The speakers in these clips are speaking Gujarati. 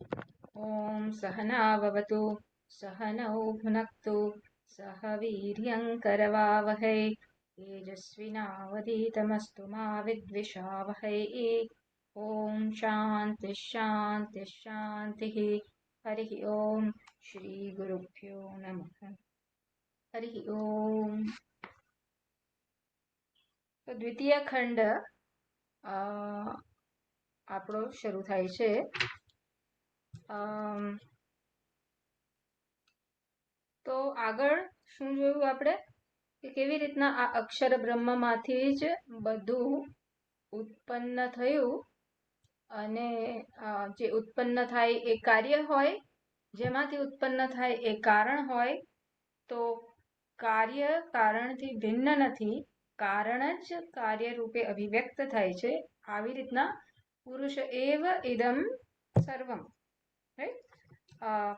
ॐ सहना भवतु सहनौ भुनक्तु सह वीर्यङ्करवावहै तेजस्विनावधीतमस्तु मा विद्विषावहै। ॐ शान्तिः शान्तिः शान्तिः। हरिः ॐ श्रीगुरुभ्यो नमः। हरिः ॐ। तो द्वितीय खंड આપણો શરૂ થાય છે। તો આગળ શું જોયું આપણે કે કેવી રીતના આ અક્ષર બ્રહ્મમાંથી જ બધું ઉત્પન્ન થયું અને જે ઉત્પન્ન થાય એ કાર્ય હોય, જેમાંથી ઉત્પન્ન થાય એ કારણ હોય। તો કાર્ય કારણથી ભિન્ન નથી, કારણ જ કાર્ય રૂપે અભિવ્યક્ત થાય છે। આવી રીતના પુરુષ એવ ઇદમ સર્વમ, રાઈટ?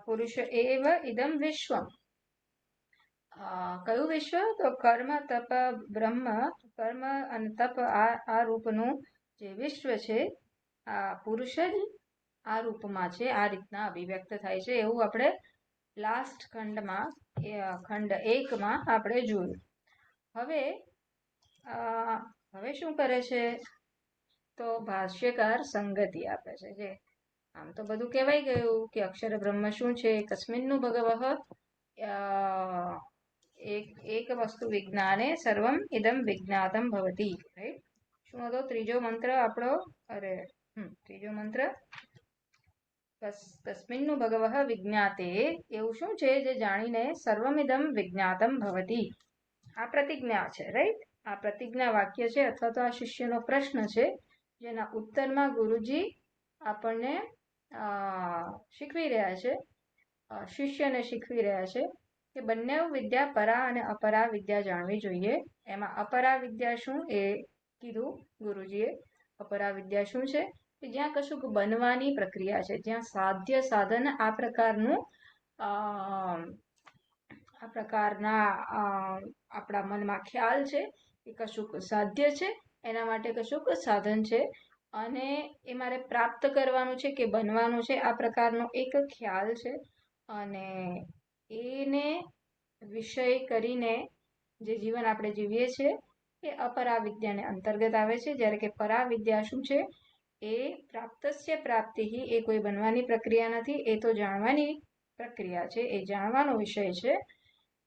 પુરુષ એવ ઇદમ વિશ્વમ। કયું વિશ્વ? તો કર્મ તપ બ્રહ્મ, કર્મ અને તપ આ રૂપનું જે વિશ્વ છે, આ પુરુષ જ આ રૂપમાં છે, આ રીતના અભિવ્યક્ત થાય છે એવું આપણે લાસ્ટ ખંડમાં, ખંડ 1માં આપણે જોયું। હવે શું કરે છે? તો ભાષ્યકાર સંગતિ આપે છે। જે આમ તો બધું કહેવાય ગયું કે અક્ષર બ્રહ્મ શું છે, કસ્મિન્નું ભગવઃ એક વસ્તુ વિજ્ઞાને સર્વમ ઇદમ વિજ્ઞાતમ ભવતી, રાઈટ? શું હતો ત્રીજો મંત્ર આપણો? ત્રીજો મંત્ર તસ્મિન્નું ભગવઃ વિજ્ઞાતે, એવું શું છે જે જાણીને સર્વમિદમ વિજ્ઞાતમ ભવતી, આ પ્રતિજ્ઞા છે, રાઈટ? આ પ્રતિજ્ઞા વાક્ય છે અથવા તો આ શિષ્યનો પ્રશ્ન છે, જેના ઉત્તરમાં ગુરુજી આપણને શીખવી રહ્યા છે, શિષ્યને શીખવી રહ્યા છે કે બંને વિદ્યા પરા અને અપરા વિદ્યા જાણવી જોઈએ। એમાં અપરા વિદ્યા શું એ કીધું ગુરુજીએ। અપરા વિદ્યા શું છે? કે જ્યાં કશુંક બનવાની પ્રક્રિયા છે, જ્યાં સાધ્ય સાધન આ પ્રકારના આપણા મનમાં ખ્યાલ છે કે કશુંક સાધ્ય છે, એના માટે કશુંક સાધન છે અને એ મારે પ્રાપ્ત કરવાનું છે કે બનવાનું છે, આ પ્રકારનો એક ખ્યાલ છે અને એને વિષય કરીને જે જીવન આપણે જીવીએ છીએ એ અપરા વિદ્યાને અંતર્ગત આવે છે। જ્યારે કે પરા વિદ્યા શું છે? એ પ્રાપ્તસ્ય પ્રાપ્તિ, એ કોઈ બનવાની પ્રક્રિયા નથી, એ તો જાણવાની પ્રક્રિયા છે, એ જાણવાનો વિષય છે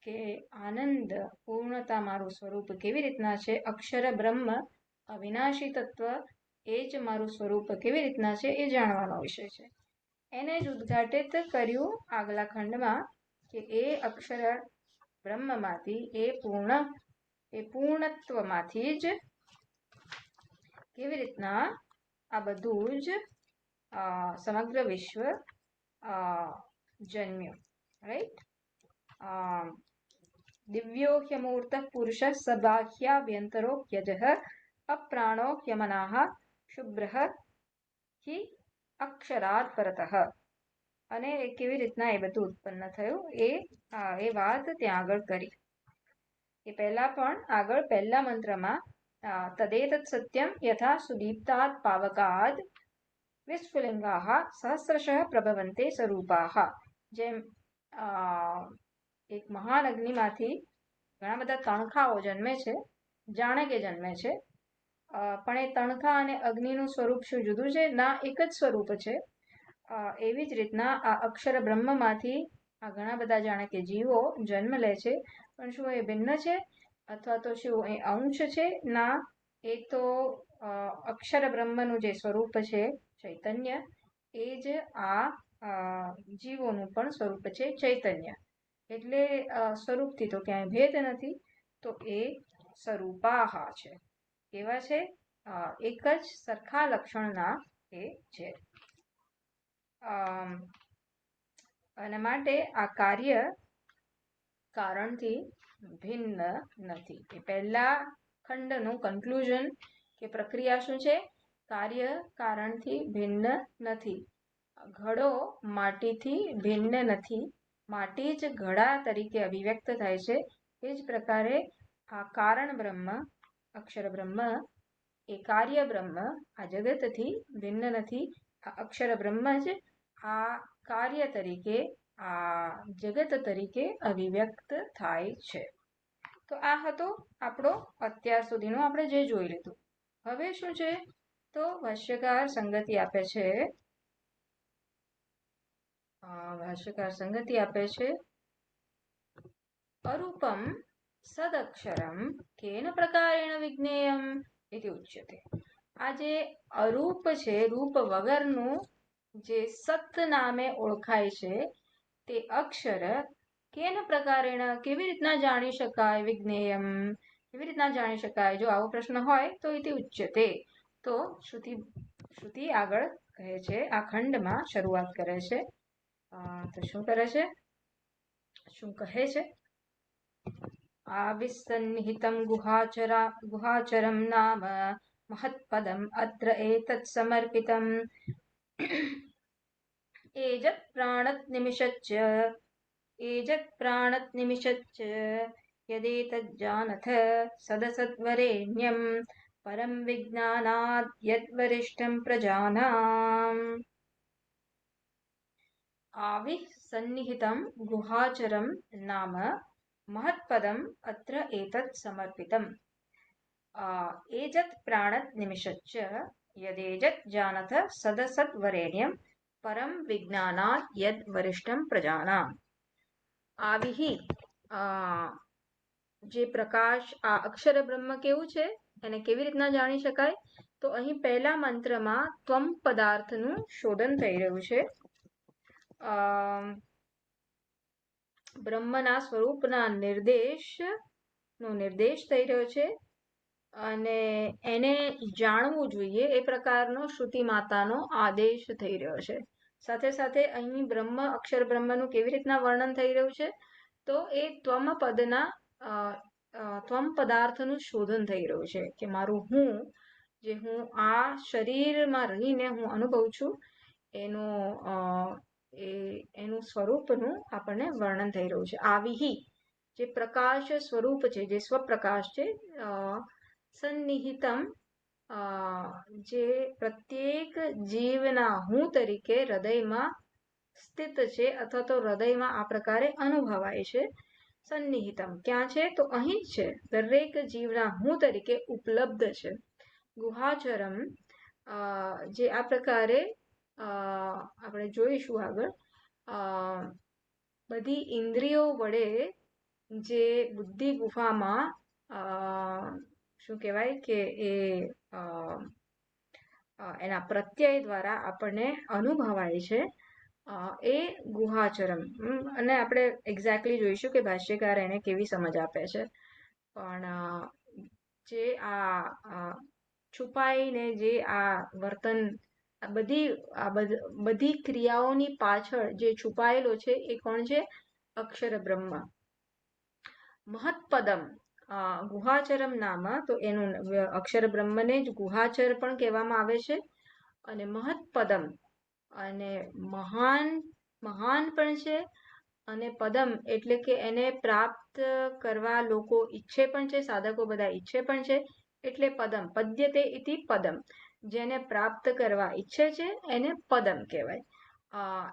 કે આનંદ પૂર્ણતા મારું સ્વરૂપ કેવી રીતના છે, અક્ષર બ્રહ્મ અવિનાશી તત્વ એ જ મારું સ્વરૂપ કેવી રીતના છે એ જાણવાનો વિષય છે। એને જ ઉદ્ઘાટિત કર્યું આગલા ખંડમાં કે એ અક્ષર બ્રહ્મમાંથી, એ પૂર્ણત્વમાંથી જ કેવી રીતના આ બધું જ સમગ્ર વિશ્વ જન્મ્યું, રાઈટ? દિવ્યો હ્યમૂર્ત પુરુષ સબાહ્યાભ્યંતરો યજઃ અપ્રાણો હ્યમનાઃ શુભ્રઃ હિ અક્ષરાત પરતઃ। અને કેવી રીતના એ બધું ઉત્પન્ન થયું એ વાત ત્યાં આગળ કરી। એ પહેલા પણ આગળ પહેલા મંત્રમાં તદેતત સત્યમ યથા સુદીપ્તાત પાવકાદ વિસ્ફુલિંગાઃ સહસ્રશઃ પ્રભવન્તે સ્વરૂપાઃ, જેમ એક મહાન અગ્નિમાંથી ઘણા બધા તણખાઓ જન્મે છે, જાણે કે જન્મે છે, પણ એ તણખા અને અગ્નિનું સ્વરૂપ શું જુદું છે? ના, એક જ સ્વરૂપ છે। એવી જ રીતના આ અક્ષર બ્રહ્મમાંથી આ ઘણા બધા જાણે કે જીવો જન્મ લે છે, પણ શું એ ભિન્ન છે અથવા તો શું એ અંશ છે? ના, એ તો અક્ષર બ્રહ્મનું જે સ્વરૂપ છે ચૈતન્ય, એ જ આ જીવોનું પણ સ્વરૂપ છે ચૈતન્ય। એટલે સ્વરૂપથી તો ક્યાંય ભેદ નથી, તો એ સ્વરૂપાહ છે, કેવા છે? એક જ સરખા લક્ષણના એ છે। અને માટે આ કાર્ય કારણથી ભિન્ન નથી। એ પહેલા ખંડનું કન્ક્લુઝન કે પ્રક્રિયા શું છે? કાર્ય કારણથી ભિન્ન નથી, ઘડો માટીથી ભિન્ન નથી, માટી જ ઘડા તરીકે અભિવ્યક્ત થાય છે। એ જ પ્રકારે આ કારણ બ્રહ્મ, અક્ષર બ્રહ્મ, એ કાર્ય બ્રહ્મ આ જગતથી ભિન્ન નથી, આ અક્ષર બ્રહ્મ જ આ કાર્ય તરીકે, આ જગત તરીકે અભિવ્યક્ત થાય છે. તો આ હતો આપણો અત્યાર સુધીનો આપણે જે જોઈ લીધું. હવે શું છે? તો ભાષ્યકાર સંગતિ આપે છે. અરૂપમ સદક્ષરમ કેન પ્રકારેણ વિજ્ઞેયમ ઇતિ ઉચ્યતે. આ જે અરૂપ છે, રૂપ વગરનું જે સત નામે ઓળખાય છે તે અક્ષર કેન પ્રકારેણ કેવી રીતના જાણી શકાય, વિજ્ઞેયમ કેવી રીતના જાણી શકાય? જો આવો પ્રશ્ન હોય તો ઇતિ ઉચ્યતે. તો શ્રુતિ આગળ કહે છે, આ ખંડમાં શરૂઆત કરે છે. તો શું કરે છે? શું કહે છે? આવિસન્નિહિતમ ગુહાચરમ નામ મહત્પદમ અત્ર એતत् સમર્પિતમ એજત પ્રાણત નિમિષચ્ચ યદેતજ્જાનથ સદસદ્વરેણ્યમ પરમ વિજ્ઞાનાદ યદ્વરિષ્ઠમ પ્રજાનામ. આવિસન્નિહિતમ ગુહાચરમ નામ મહત્પદમ અત્ર એતत् સમર્પિતમ એજત પ્રાણત નિમિષચ્ચ યદેજત જાનથ સદસદ્વરેણ્યમ પરમ વિજ્ઞાનાદ યદ વરિષ્ઠમ પ્રજાનામ. આવિહી જે પ્રકાશ, આ અક્ષર બ્રહ્મ કેવું છે, એને કેવી રીતના જાણી શકાય? તો અહીં પહેલા મંત્રમાં ત્વમ પદાર્થનું શોધન થઈ રહ્યું છે. બ્રહ્મના સ્વરૂપના નિર્દેશ થઈ રહ્યો છે અને એને જાણવું જોઈએ એ પ્રકારનો શ્રુતિ માતાનો આદેશ થઈ રહ્યો છે. સાથે સાથે અહીં બ્રહ્મ, અક્ષર બ્રહ્મનું કેવી રીતના વર્ણન થઈ રહ્યું છે? તો એ ત્વમ પદાર્થનું શોધન થઈ રહ્યું છે કે મારું હું, જે હું આ શરીરમાં રહીને હું અનુભવું છું, એનું સ્વરૂપનું આપણને વર્ણન થઈ રહ્યું છે. આવિહી જે પ્રકાશ સ્વરૂપ છે, જે સ્વપ્રકાશ છે, સન્નિહિતમ જે પ્રત્યેક જીવના હું તરીકે હૃદયમાં સ્થિત છે અથવા તો હૃદયમાં આ પ્રકારે અનુભવાય છે. સન્નિહિતમ ક્યાં છે? તો અહીં જ છે, દરેક જીવના હું તરીકે ઉપલબ્ધ છે. ગુહાચરમ જે આ પ્રકારે આપણે જોઈશું આગળ, બધી ઇન્દ્રિયો વડે જે બુદ્ધિ ગુફામાં શું કહેવાય કે એના પ્રત્યય દ્વારા આપણને અનુભવાય છે, એ ગુહાચરમ. અને આપણે એક્ઝેક્ટલી જોઈશું કે ભાષ્યકાર એને કેવી સમજ આપે છે. પણ જે આ છુપાઈને જે આ વર્તન, બધી ક્રિયાઓની પાછળ જે છુપાયેલો છે એ કોણ છે? અક્ષર બ્રહ્મ. મહત્પદમ ગુહાચરમ નામ, તો એનું અક્ષર બ્રહ્મને જ ગુહાચર પણ કહેવામાં આવે છે અને મહત્પદમ અને મહાન પણ છે, અને પદમ એટલે કે એને પ્રાપ્ત કરવા લોકો ઈચ્છે પણ છે, સાધકો બધા ઈચ્છે પણ છે, એટલે પદમ. પદ્યતે ઇતિ પદમ, જેને પ્રાપ્ત કરવા ઈચ્છે છે એને પદમ કહેવાય.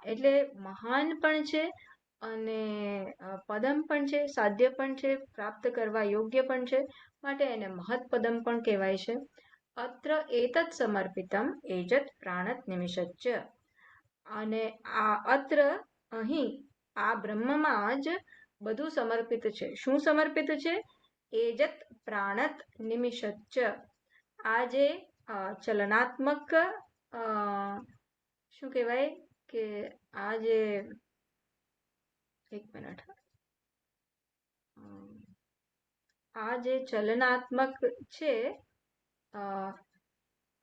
એટલે મહાન પણ છે અને પદમ પણ છે, સાધ્ય પણ છે, પ્રાપ્ત કરવા યોગ્ય પણ છે, માટે એને મહત્પદમ પણ કહેવાય છે. અત્ર એતत् સમર્પિતમ એજત પ્રાણત નિમિષચ્ચ. અને આ અત્ર અહીં આ બ્રહ્મમાં જ બધું સમર્પિત છે. શું સમર્પિત છે? એજત પ્રાણત નિમિષચ્ચ. આ જે ચલનાત્મક શું કહેવાય કે આ જે, એક મિનિટ, આ જે ચલનાત્મક છે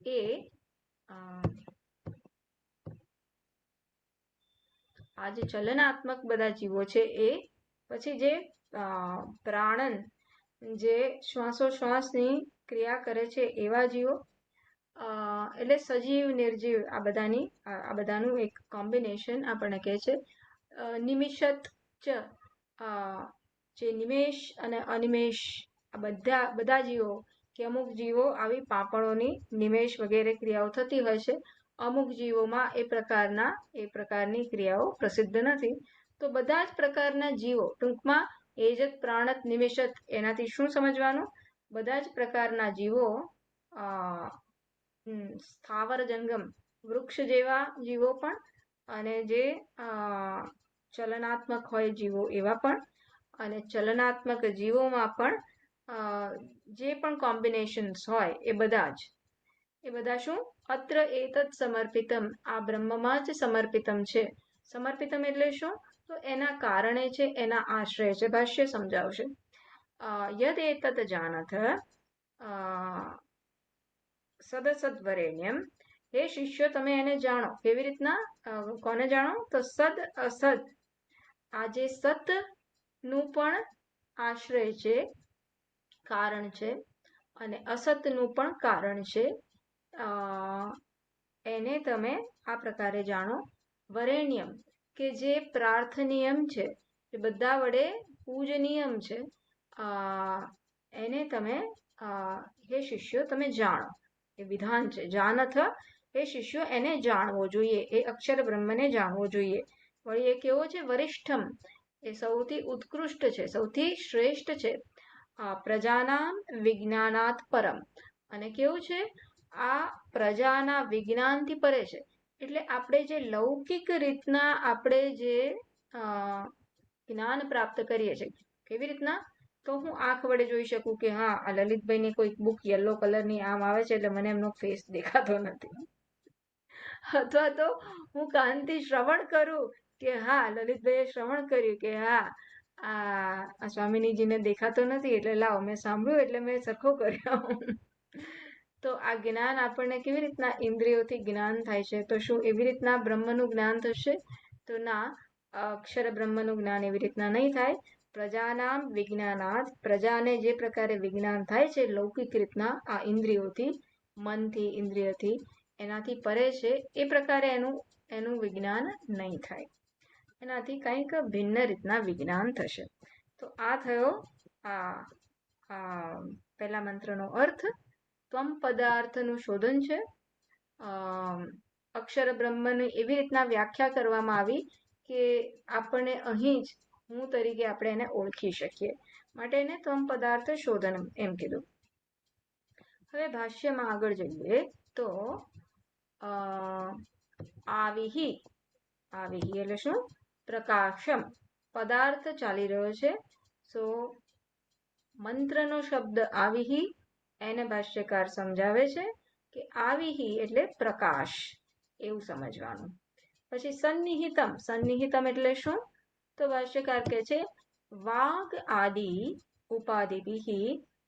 એ આ જે ચલનાત્મક બધા જીવો છે એ, પછી જે પ્રાણન જે શ્વાસોશ્વાસની ક્રિયા કરે છે એવા જીવો, એટલે સજીવ નિર્જીવ આ બધાનું એક કોમ્બિનેશન આપણને કહે છે. નિમિષત ચ જે નિમેષ અને અનિમેષ આ બધા જીવો, કે અમુક જીવો આવી પાંપણોની નિમેષ વગેરે ક્રિયાઓ થતી હોય છે અમુક જીવોમાં એ પ્રકારની ક્રિયાઓ પ્રસિદ્ધ નથી. તો બધા જ પ્રકારના જીવો, ટૂંકમાં એજત પ્રાણત નિમિષત, એનાથી શું સમજવાનું? બધા જ પ્રકારના જીવો સ્થાવર જંગમ વૃક્ષ જેવા જીવો પણ, અને જે ચલનાત્મક હોય જીવો એવા પણ, અને ચલનાત્મક જીવોમાં પણ જે પણ કોમ્બિનેશન્સ હોય એ બધા શું? અત્ર એતત સમર્પિતમ, આ બ્રહ્મમાં જ સમર્પિતમ છે. સમર્પિતમ એટલે શું? તો એના કારણે છે, એના આશ્રય છે. ભાષ્ય સમજાવશે. યદ એતત જાનથ સદસદ્વરેણ્યમ, હે શિષ્યો તમે એને જાણો. કેવી રીતના? કોને જાણો? તો સદ અસદ, આ જે સત નું પણ આશ્રય છે, કારણ છે, અને અસતનું પણ કારણ છે, એને તમે આ પ્રકારે જાણો. વરેણ્યમ, કે જે પ્રાર્થનીયમ છે, એ બધા વડે પૂજનીયમ છે, એને તમે હે શિષ્યો તમે જાણો. એ વિધાન છે. જાનથ, હે શિષ્યો એને જાણવો જોઈએ, એ અક્ષર બ્રહ્મને જાણવો જોઈએ. વળી એ કેવો છે? વરિષ્ઠમ, એ સૌથી ઉત્કૃષ્ટ છે, સૌથી શ્રેષ્ઠ છે. પ્રજાનામ વિજ્ઞાનાત પરમ, અને કેવું છે? આ પ્રજાના વિજ્ઞાનથી પરે છે. એટલે આપણે જે લૌકિક રીતના આપણે જે જ્ઞાન પ્રાપ્ત કરીએ છીએ, કેવી રીતના? તો હું આંખ વડે જોઈ શકું કે હા, આ લલિતભાઈની કોઈ બુક યલો કલરની આમ આવે છે, એટલે મને એમનો ફેસ દેખાતો નથી. અથવા તો હું કાનથી શ્રવણ કરું કે હા, લલિતભાઈએ શ્રવણ કર્યું કે હા, આ સ્વામિનીજીને દેખાતો નથી, એટલે લાવ મેં સાંભળ્યું એટલે મેં સરખો કર્યો. તો આ જ્ઞાન આપણને કેવી રીતના ઇન્દ્રિયોથી જ્ઞાન થાય છે? તો શું એવી રીતના બ્રહ્મનું જ્ઞાન થશે? તો ના, અક્ષર બ્રહ્મનું જ્ઞાન એવી રીતના નહીં થાય. પ્રજાનામ વિજ્ઞાનાત, પ્રજાને જે પ્રકારે વિજ્ઞાન થાય છે લૌકિક રીતના આ ઇન્દ્રિયોથી, મનથી, ઇન્દ્રિયથી, એનાથી પરે છે, એ પ્રકારે એનું વિજ્ઞાન નહીં થાય. એનાથી કંઈક ભિન્ન રીતના વિજ્ઞાન થશે. તો આ થયો પહેલા મંત્રનો અર્થ. ત્વમ પદાર્થનું શોધન છે. અક્ષર બ્રહ્મની એવી રીતના વ્યાખ્યા કરવામાં આવી કે આપણને અહીં જ હું તરીકે આપણે એને ઓળખી શકીએ, માટે એને ત્વમ પદાર્થ શોધન એમ કીધું. હવે ભાષ્યમાં આગળ જઈએ તો આવિહિ એટલે શું? પ્રકાશમ, પદાર્થ ચાલી રહ્યો છે. સો મંત્રનો શબ્દ આવિહિ, એને ભાષ્યકાર સમજાવે છે કે આવિહિ એટલે પ્રકાશ, એવું સમજવાનું. પછી સન્નિહિતમ એટલે શું? તો ભાષ્યકાર કહે છે વાગ આદિ ઉપાધિભિ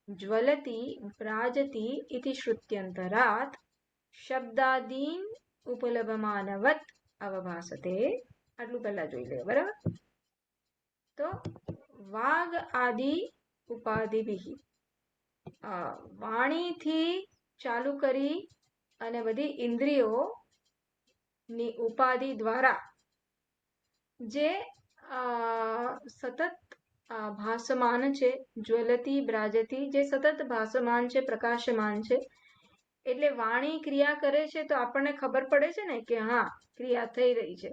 જ્વલતી પ્રાજતી ઇતિ શ્રુત્યંતરાત શબ્દાદીન ઉપલભમાનવત અવભાસતે. આટલું પહેલા જોઈ લે, બરાબર? તો વાગ આદિ ઉપાધિભિ, વાણીથી ચાલુ કરી અને બધી ઇન્દ્રિયોની ઉપાધિ દ્વારા જે સતત ભાસમાન છે, જ્વલતી બ્રાજતી, જે સતત ભાસમાન છે, પ્રકાશમાન છે. એટલે વાણી ક્રિયા કરે છે તો આપણને ખબર પડે છે ને કે હા, ક્રિયા થઈ રહી છે.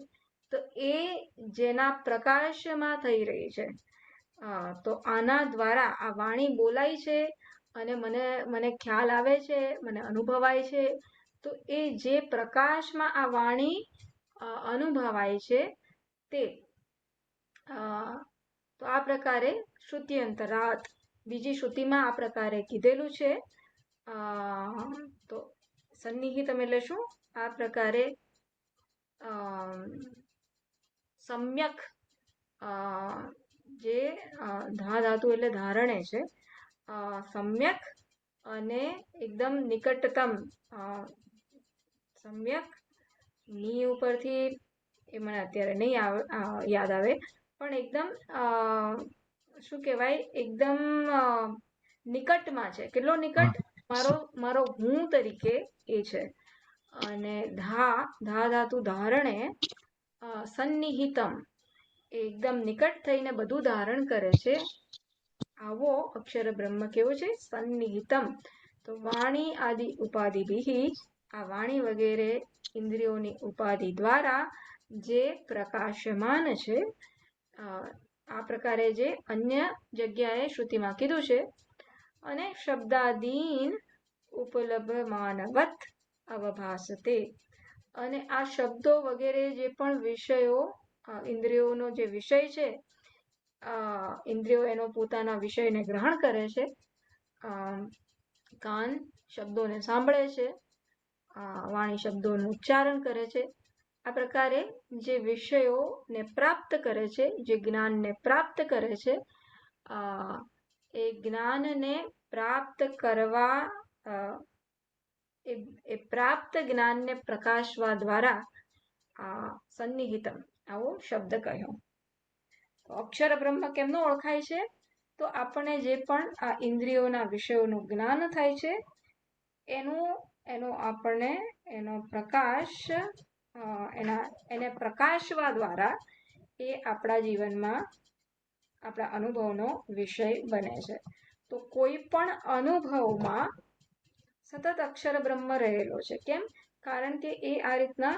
તો એ જેના પ્રકાશમાં થઈ રહી છે, તો આના દ્વારા આ વાણી બોલાય છે અને મને ખ્યાલ આવે છે, મને અનુભવાય છે. તો એ જે પ્રકાશમાં આ વાણી અનુભવાય છે તે તો આ પ્રકારે શ્રુત્યંતરાત, બીજી શ્રુતિમાં આ પ્રકારે કીધેલું છે. તો સન્નિહિતમ એટલે શું? આ પ્રકારે સમ્યક, જે ધાતુ એટલે ધારણે છે, સમ્યક અને એકદમ નિકટતમ. સમ્યક ની ઉપરથી એ મને અત્યારે નહીં યાદ આવે, પણ એકદમ શું કહેવાય, એકદમ નિકટમાં છે. કેટલો નિકટ? મારો હું તરીકે એ છે. અને ધાતુ ધારણે સન્નિહિતમ, એકદમ નિકટ થઈને બધું ધારણ કરે છે. આવો અક્ષર બ્રહ્મ કેવો છે? સન્નિહિતમ. તો વાણી આદિ ઉપાધિભિ, આ વાણી વગેરે ઇન્દ્રિયોની ઉપાધિ દ્વારા જે પ્રકાશમાન છે, આ પ્રકારે જે અન્ય જગ્યાએ શ્રુતિમાં કીધું છે, અને શબ્દાદીન ઉપલબ્ધમાનવત અવભાસતે, અને આ શબ્દો વગેરે જે પણ વિષયો, ઇન્દ્રિયોનો જે વિષય છે, ઇન્દ્રિયો એનો પોતાના વિષયને ગ્રહણ કરે છે, કાન શબ્દોને સાંભળે છે, વાણી શબ્દોનું ઉચ્ચારણ કરે છે. આ પ્રકારે જે વિષયોને પ્રાપ્ત કરે છે, જે જ્ઞાનને પ્રાપ્ત કરે છે, એ જ્ઞાનને પ્રાપ્ત કરવા, એ પ્રાપ્ત જ્ઞાનને પ્રકાશવા દ્વારા સન્નિહિતમ, આવો શબ્દ કહ્યો. તો અક્ષર બ્રહ્મ કેમનો ઓળખાય છે? તો આપણને જે પણ આ ઇન્દ્રિયોના વિષયોનું જ્ઞાન થાય છે, એનો પ્રકાશ, એને પ્રકાશવા દ્વારા એ આપણા જીવનમાં આપણા અનુભવનો વિષય બને છે. તો કોઈ પણ અનુભવમાં સતત અક્ષર બ્રહ્મ રહેલો છે. કેમ? કારણ કે એ આ રીતના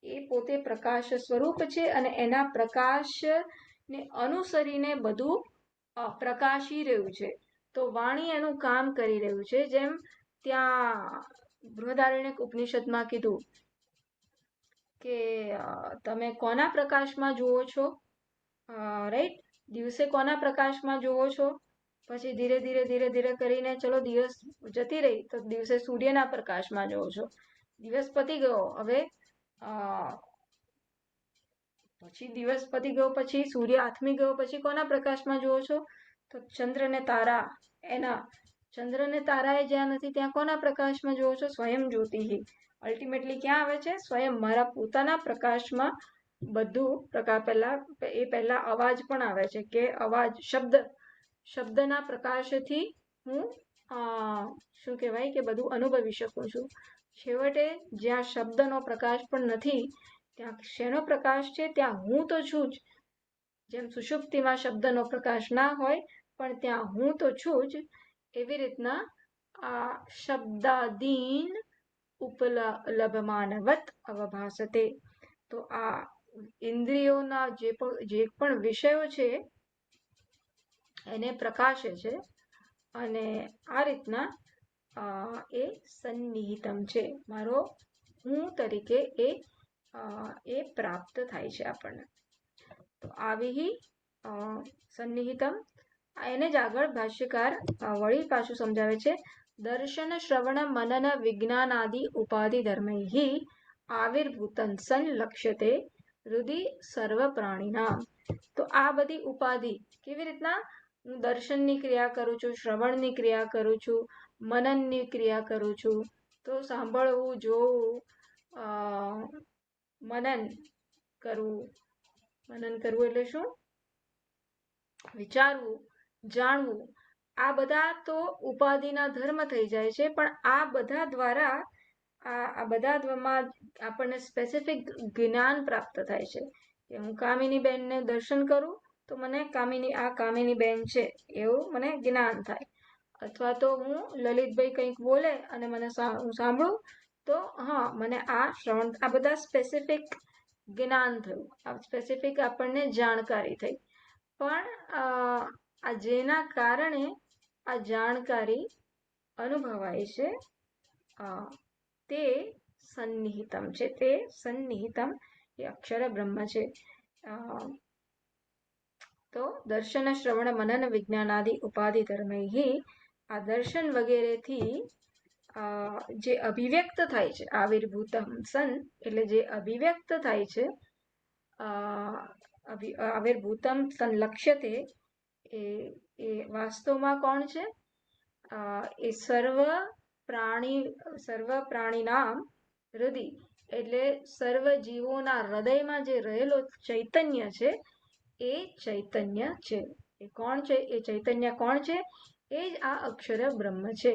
એ પોતે પ્રકાશ સ્વરૂપ છે, અને એના પ્રકાશને અનુસરીને બધું પ્રકાશી રહ્યું છે. તો વાણી એનું કામ કરી રહ્યું છે. જેમ ત્યાં બૃહદારણ્યક ઉપનિષદમાં કીધું કે તમે કોના પ્રકાશમાં જુઓ છો, રાઈટ? દિવસે કોના પ્રકાશમાં જુઓ છો? પછી ધીરે ધીરે કરીને ચલો દિવસ જતી રહી તો દિવસે સૂર્યના પ્રકાશમાં જુઓ છો. દિવસ પતી ગયો, હવે પછી દિવસ પતી ગયો, પછી સૂર્ય આથમી ગયો, પછી કોના પ્રકાશમાં જુઓ છો? તો ચંદ્ર ને તારા, ચંદ્ર ને તારાએ જ્યાં નથી ત્યાં કોના પ્રકાશમાં જુઓ છો? સ્વયં જ્યોતિ. અલ્ટિમેટલી ક્યાં આવે છે? સ્વયં મારા પોતાના પ્રકાશમાં બધું પ્રકાશ. પહેલા અવાજ પણ આવે છે, કે અવાજ શબ્દના પ્રકાશથી હું શું કહેવાય કે બધું અનુભવી શકું છું. છેવટે જ્યાં શબ્દનો પ્રકાશ પણ નથી, ત્યાં શેનો પ્રકાશ છે? ત્યાં હું તો છું જ. જેમ સુષુપ્તિમાં શબ્દનો પ્રકાશ ના હોય, પણ ત્યાં હું તો છું જ. એવી રીતના આ શબ્દાદીન ઉપલબ્ધમાનવત અવભાસતે. તો આ ઇન્દ્રિયોના જે પણ વિષયો છે એને પ્રકાશે છે, અને આ રીતના એ સન્નિહિતમ છે. મારો હું તરીકે એ પ્રાપ્ત થાય છે આપણને. તો આવી સન્નિહિતમ, એને જ આગળ ભાષ્યકાર વળી પાછું સમજાવે છે. દર્શન શ્રવણ મનન વિજ્ઞાનાદિ ઉપાધિ ધર્મૈ આવિર્ભૂતં સન લક્ષ્યતે હૃદિ સર્વ પ્રાણીના. તો આ બધી ઉપાધિ કેવી રીતના? હું દર્શનની ક્રિયા કરું છું, શ્રવણની ક્રિયા કરું છું, મનનની ક્રિયા કરું છું. તો સાંભળવું, જોવું, મનન કરવું એટલે શું? વિચારવું, જાણવું. આ બધા તો ઉપાધિના ધર્મ થઈ જાય છે, પણ આ બધા દ્વારા આપણને સ્પેસિફિક જ્ઞાન પ્રાપ્ત થાય છે. કે હું કામિની બેનને દર્શન કરું તો મને કામિની બેન છે એવું મને જ્ઞાન થાય. અથવા તો હું લલિતભાઈ કંઈક બોલે અને હું સાંભળું તો મને આ બધા સ્પેસિફિક જ્ઞાન થયું, આ સ્પેસિફિક આપણને જાણકારી થઈ. પણ આ જેના કારણે આ જાણકારી અનુભવાય છે, તે સન્નિહિતમ છે. તે સન્નિહિતમ એ અક્ષર બ્રહ્મ છે. તો દર્શન શ્રવણ મનન વિજ્ઞાનાદિ ઉપાધિ ધર્મૈ, આ દર્શન વગેરેથી જે અભિવ્યક્ત થાય છે, આવિર્ભૂતમ સન એટલે જે અભિવ્યક્ત થાય છે, આવિર્ભૂતમ સન લક્ષ્યતે, એ વાસ્તવમાં કોણ છે? એ સર્વ પ્રાણીના હૃદય એટલે સર્વ જીવોના હૃદયમાં જે રહેલો ચૈતન્ય છે, એ ચૈતન્ય છે. એ કોણ છે? એ ચૈતન્ય કોણ છે? એ જ આ અક્ષર બ્રહ્મ છે.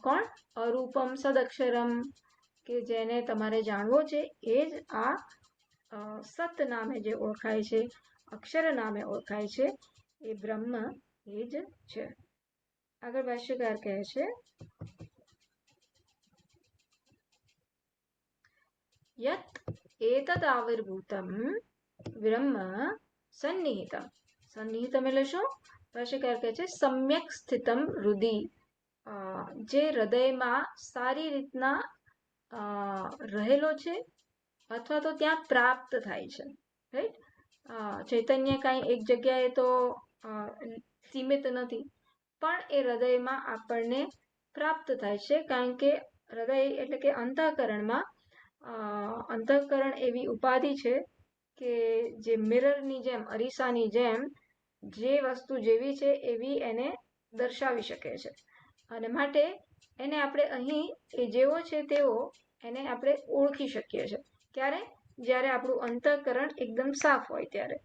કોણ? અરૂપમ સદક્ષરમ, કે જેને તમારે જાણવો છે, એ જ આ સત નામે જે ઓળખાય છે, અક્ષર નામે ઓળખાય છે, એ બ્રહ્મ એ જ છે. આગળ ભાષ્યકાર કહે છે, યત એતદ આવિર્ભૂતમ બ્રહ્મ સન્નિહિતમ. સન્નિહિતમ એટલે શું? ભાષ્યકાર કહે છે સમ્યક સ્થિતમ હૃદય, જે હૃદયમાં સારી રીતના રહેલો છે અથવા તો ત્યાં પ્રાપ્ત થાય છે. રાઈટ? ચૈતન્ય કાંઈ એક જગ્યાએ તો સીમિત નથી, પણ એ હૃદયમાં આપણને પ્રાપ્ત થાય છે, કારણ કે હૃદય એટલે કે અંતઃકરણમાં અંતઃકરણ એવી ઉપાધિ છે કે જે મિરરની જેમ, અરીસાની જેમ જે વસ્તુ જેવી છે એવી એને દર્શાવી શકે છે. અને માટે એને આપણે અહીં એ જેવો છે તેવો એને આપણે ઓળખી શકીએ છીએ. ક્યારે? જ્યારે આપણું અંતઃકરણ એકદમ સાફ હોય ત્યારે.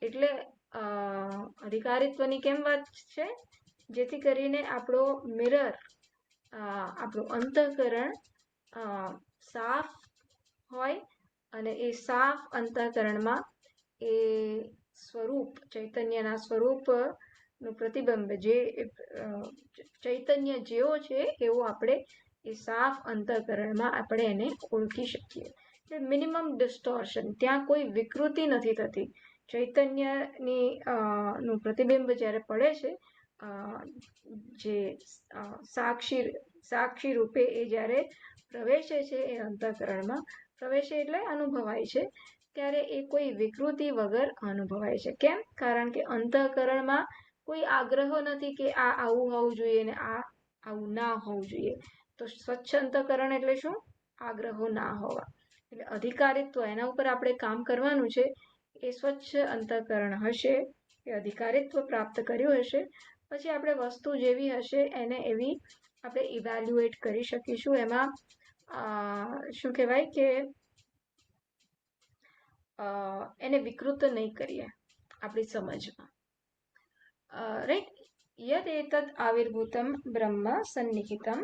એટલે અધિકારીત્વની કેમ વાત છે? જેથી કરીને આપણો મિરર, આપણું અંતઃકરણ સાફ હોય, અને એ સાફ અંતઃકરણમાં એ સ્વરૂપ, ચૈતન્યના સ્વરૂપનું પ્રતિબિંબ, જે ચૈતન્ય જેવો છે એવો આપણે એ સાફ અંતઃકરણમાં આપણે એને ઓળખી શકીએ. મિનિમમ ડિસ્ટોર્શન, ત્યાં કોઈ વિકૃતિ નથી થતી. ચૈતન્યની નું પ્રતિબિંબ જ્યારે પડે છે, જે સાક્ષી રૂપે એ જ્યારે પ્રવેશે છે એ અંતઃકરણમાં, પ્રવેશે એટલે અનુભવાય છે, ત્યારે એ કોઈ વિકૃતિ વગર અનુભવાય છે. કેમ? કારણ કે અંતઃકરણમાં કોઈ આગ્રહો નથી કે આ આવું હોવું જોઈએ ને આ આવું ના હોવું જોઈએ. તો સ્વચ્છ અંતઃકરણ એટલે શું? આગ્રહો ના હોવા. એટલે અધિકારીત્વ, એના ઉપર આપણે કામ કરવાનું છે. એ સ્વચ્છ અંતઃકરણ હશે, એ અધિકારીત્વ પ્રાપ્ત કર્યું હશે, પછી આપણે વસ્તુ જેવી હશે એને એવી આપણે ઇવેલ્યુએટ કરી શકીશું. એમાં શું કહેવાય કે એને વિકૃત નહીં કરીએ આપણી સમજમાં. રાઈટ? યદ એતદ આવિર્ભૂતમ બ્રહ્મ સન્નિહિતમ.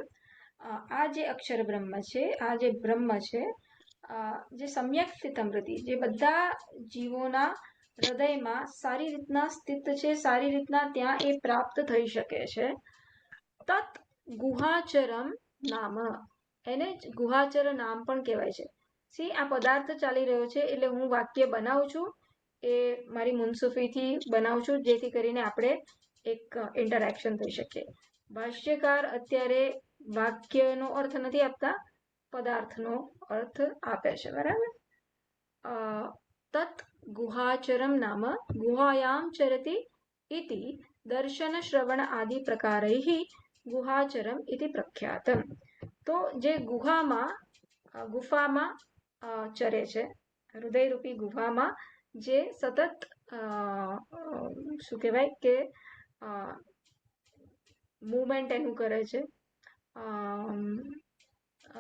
આ જે અક્ષર બ્રહ્મ છે, આ જે બ્રહ્મ છે, જે સમ્યક સ્થિતમ હૃદય, જે બધા જીવોના હૃદયમાં સારી રીતના સ્થિત છે, સારી રીતના ત્યાં એ પ્રાપ્ત થઈ શકે છે. તત ગુહાચરમ નામ, એને જ ગુહાચર નામ પણ કહેવાય છે. આ પદાર્થ ચાલી રહ્યો છે એટલે હું વાક્ય બનાવું છું, એ મારી મુનસુફીથી બનાવું છું, જેથી કરીને આપણે એક ઇન્ટરેક્શન થઈ શકે. ભાષ્યકાર અત્યારે વાક્યનો અર્થ નથી આપતા, પદાર્થનો અર્થ આપે છે. બરાબર? તત ગુહાચરમ નામ ગુહાયામ ચરતિ ઇતિ દર્શન શ્રવણ આદિ પ્રકારૈઃ ગુહાચરમ ઇતિ પ્રખ્યાતમ. તો જે ગુફામાં ચરે છે, હૃદયરૂપી ગુફામાં જે સતત શું કહેવાય કે મૂવમેન્ટ એનું કરે છે,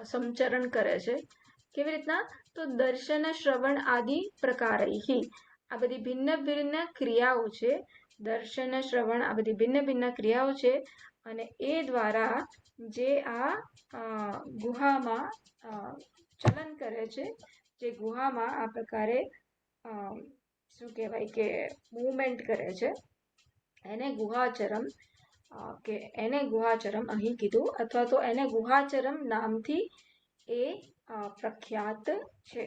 સંચરણ કરે છે. કેવી રીતના? તો દર્શન શ્રવણ આદિ પ્રકારૈઃ, આ બધી ભિન્ન ભિન્ન ક્રિયાઓ છે. દર્શન શ્રવણ આ બધી ભિન્ન ભિન્ન ક્રિયાઓ છે, અને એ દ્વારા જે આ ગુહામાં ચલન કરે છે, જે ગુહામાં આ પ્રકારે શું કહેવાય કે મૂવમેન્ટ કરે છે, એને ગુહાચરમ કે એને ગુહાચરમ અહીં કીધું, અથવા તો એને ગુહાચરમ નામથી એ પ્રખ્યાત છે.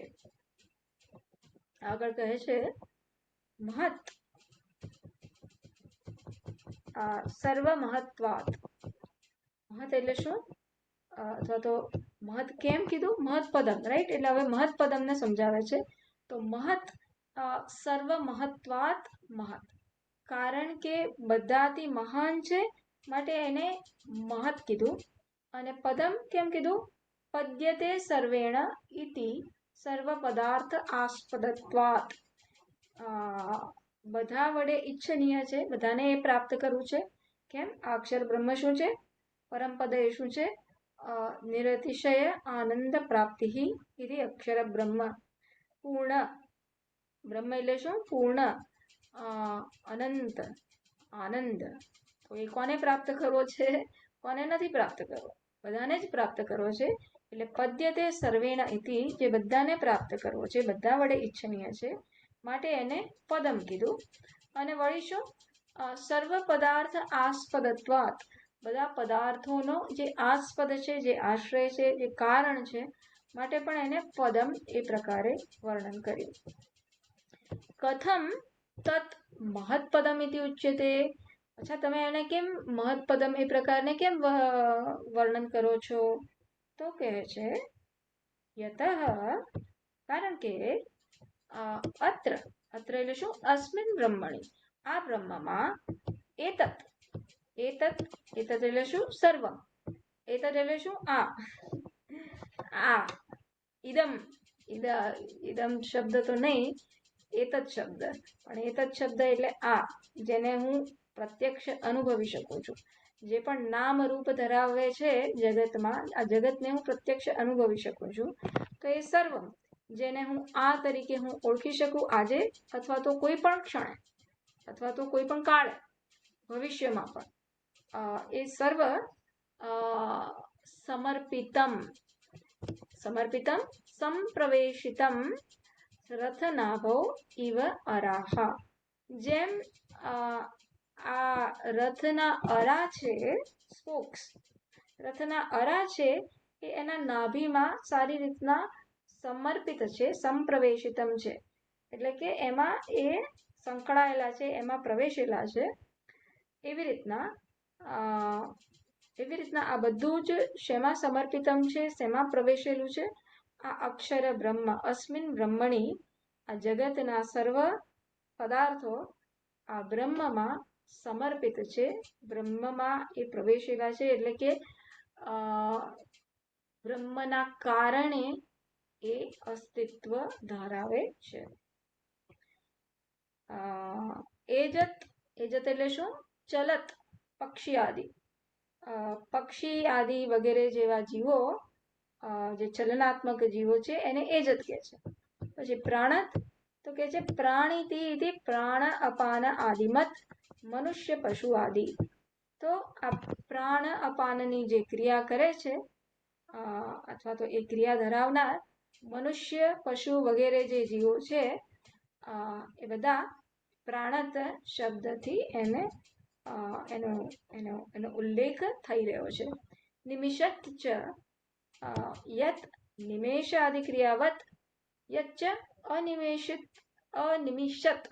આગળ કહે છે મહત સર્વ મહત્વાત. મહત એટલે શું? અથવા તો મહત કેમ કીધું? મહત્પદમ. રાઈટ? એટલે હવે મહત્પદમને સમજાવે છે. તો મહત સર્વ મહત્વાત મહત, કારણ કે બધાથી મહાન છે માટે એને મહત કીધું. અને પદમ કેમ કીધું? પદ્યતે સર્વેણ ઇતિ સર્વ પદાર્થ આસ્પદત્વાત, બધા વડે ઈચ્છનીય છે, બધાને એ પ્રાપ્ત કરવું છે. કેમ? આ અક્ષર બ્રહ્મ શું છે? પરમપદ એ શું છે? નિરતિશય આનંદ પ્રાપ્તિ ઇતિ અક્ષર બ્રહ્મ. પૂર્ણ બ્રહ્મ એટલે શું? પૂર્ણ, અનંત, આનંદ. તો એ કોને પ્રાપ્ત કરવો છે? કોને નથી પ્રાપ્ત કરવો? બધાને જ પ્રાપ્ત કરવો છે. એટલે પદ્યતે સર્વેણ ઇતિ, જે બધાને પ્રાપ્ત કરવો છે, બધા વડે ઈચ્છનીય છે, માટે એને પદમ કીધું. અને વળી શું? સર્વ પદાર્થ આસ્પદત્વાત, બધા પદાર્થોનો જે આસ્પદ છે, જે આશ્રય છે, જે કારણ છે, માટે પણ એને પદમ એ પ્રકારે વર્ણન કર્યું. કથમ તત મહત્પદમ ઇતિ ઉચ્યતે. અચ્છા, તમે એને કેમ મહત્પદમ એ પ્રકારને કેમ વર્ણન કરો છો? તો કહે છે યતઃ, કારણ કે અત્ર એટલે શું? અસ્મિન બ્રહ્મણી, આ બ્રહ્મમાં એતત એટલે શું? સર્વમ. એતત એટલે શું? આ ઇદમ શબ્દ તો નહીં, એતત શબ્દ. પણ એતત શબ્દ એટલે આ, જેને હું પ્રત્યક્ષ અનુભવી શકું છું. જે પણ નામ રૂપ ધરાવે છે જગતમાં, આ જગતને હું પ્રત્યક્ષ અનુભવી શકું છું. તો એ સર્વમ, જેને હું આ તરીકે હું ઓળખી શકું આજે, અથવા તો કોઈ પણ ક્ષણે, અથવા તો કોઈ પણ કાળે, ભવિષ્યમાં પણ, એ સર્વ સમર્પિતમ સંપ્રવેશિતમ રથનાભો ઇવ અરાહા. જેમ આ રથના અરા છે, સ્પોક્સ, રથના અરા છે એ એના નાભીમાં સારી રીતના સમર્પિત છે, સંપ્રવેશિતમ છે, એટલે કે એમાં એ સંકળાયેલા છે, એમાં પ્રવેશેલા છે. એવી રીતના આ બધું જ શેમાં સમર્પિતમ છે, શેમાં પ્રવેશેલું છે? આ અક્ષર બ્રહ્મ, અસ્મિન બ્રહ્મણી, આ જગતના સર્વ પદાર્થો આ બ્રહ્મમાં સમર્પિત છે, બ્રહ્મમાં એ પ્રવેશેલા છે. એટલે કે બ્રહ્મના કારણે એ અસ્તિત્વ ધરાવે છે. એજત એટલે શું? ચલત પક્ષી આદિ, પક્ષી આદિ વગેરે જેવા જીવો, જે ચલનાત્મક જીવો છે, એને એજત કહે છે. પછી પ્રાણત તો કે છે પ્રાણીતિ પ્રાણ અપાન આદિમત મનુષ્ય પશુ આદિ. તો આ પ્રાણ અપાનની જે ક્રિયા કરે છે, અથવા તો એ ક્રિયા ધરાવનાર મનુષ્ય, પશુ વગેરે જે જીવો છે, એ બધા પ્રાણત શબ્દથી એનો ઉલ્લેખ થઈ રહ્યો છે. નિમિષત ચ યત નિમેષાદિ ક્રિયાવત યચ્ચ અનિમિષત.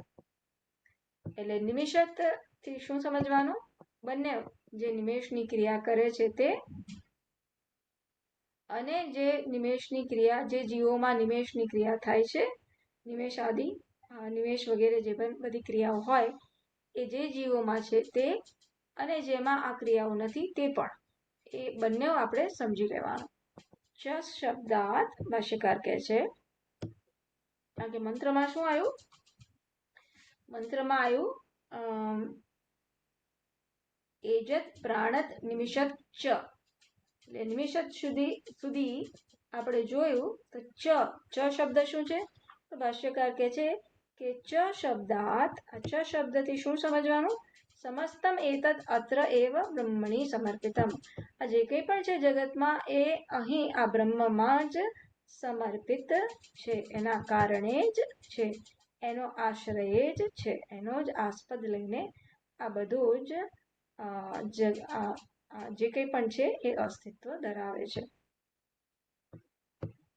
એટલે નિમિષત થી શું સમજવાનું? બંને જે નિમેષની ક્રિયા કરે છે તે, અને જે નિમેષની ક્રિયા, જે જીવોમાં નિમેષની ક્રિયા થાય છે, નિમેષ આદિ, નિમેષ વગેરે જે પણ બધી ક્રિયાઓ હોય એ જે જીવોમાં છે તે, અને જેમાં આ ક્રિયાઓ નથી તે પણ, એ બંને આપણે સમજી લેવાનું. ચ શબ્દાત ભાષ્યકાર કહે છે, કારણ કે મંત્રમાં શું આવ્યું? મંત્રમાં આવ્યું એજત પ્રાણત નિમિષત ચ. એટલે નિમિષત સુધી આપણે જોયું તો ચ શબ્દ શું છે? તો ભાષ્યકાર કહે છે કે ચ શબ્દાત, આ ચ શબ્દથી શું સમજવાનું? સમસ્તમ એતદ અત્ર એવ બ્રહ્મણી સમર્પિતમ. આ જે કંઈ પણ છે જગતમાં એ અહીં આ બ્રહ્મમાં જ સમર્પિત છે, એના કારણે જ છે, એનો આશ્રય જ છે, એનો જ આસ્પદ લઈને આ બધું જ જે કંઈ પણ છે એ અસ્તિત્વ ધરાવે છે.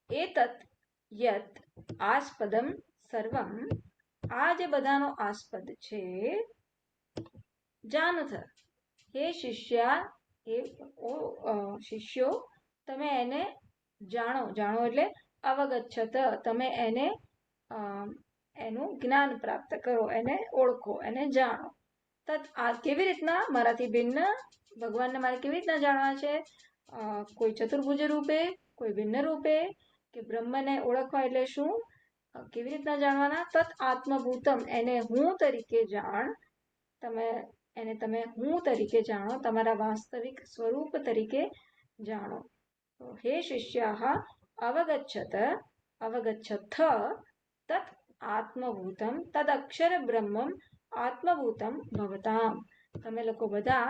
એતત યત આસ્પદમ સર્વમ, આ જે બધાનો આસ્પદ છે. જાનથ, હે શિષ્યા, હે શિષ્યો, તમે એને જાણો. જાણો એટલે અવગચ્છત, તમે એનું જ્ઞાન પ્રાપ્ત કરો, એને ઓળખો, એને જાણો. તત આ કેવી રીતના? મારાથી ભિન્ન ભગવાનને મારે કેવી રીતના જાણવા છે? કોઈ ચતુર્ભુજ રૂપે, કોઈ ભિન્ન રૂપે, કે બ્રહ્મને ઓળખવા એટલે શું? કેવી રીતના જાણવાના? તત આત્મભૂતમ, એને હું તરીકે જાણ. તમે હું તરીકે જાણો, તમારા વાસ્તવિક સ્વરૂપ તરીકે જાણો. હે શિષ્યાઃ અવગચ્છથ તત આત્મભૂતમ તદક્ષર બ્રહ્મમ આત્મભૂતમ ભવતામ. તમે લોકો બધા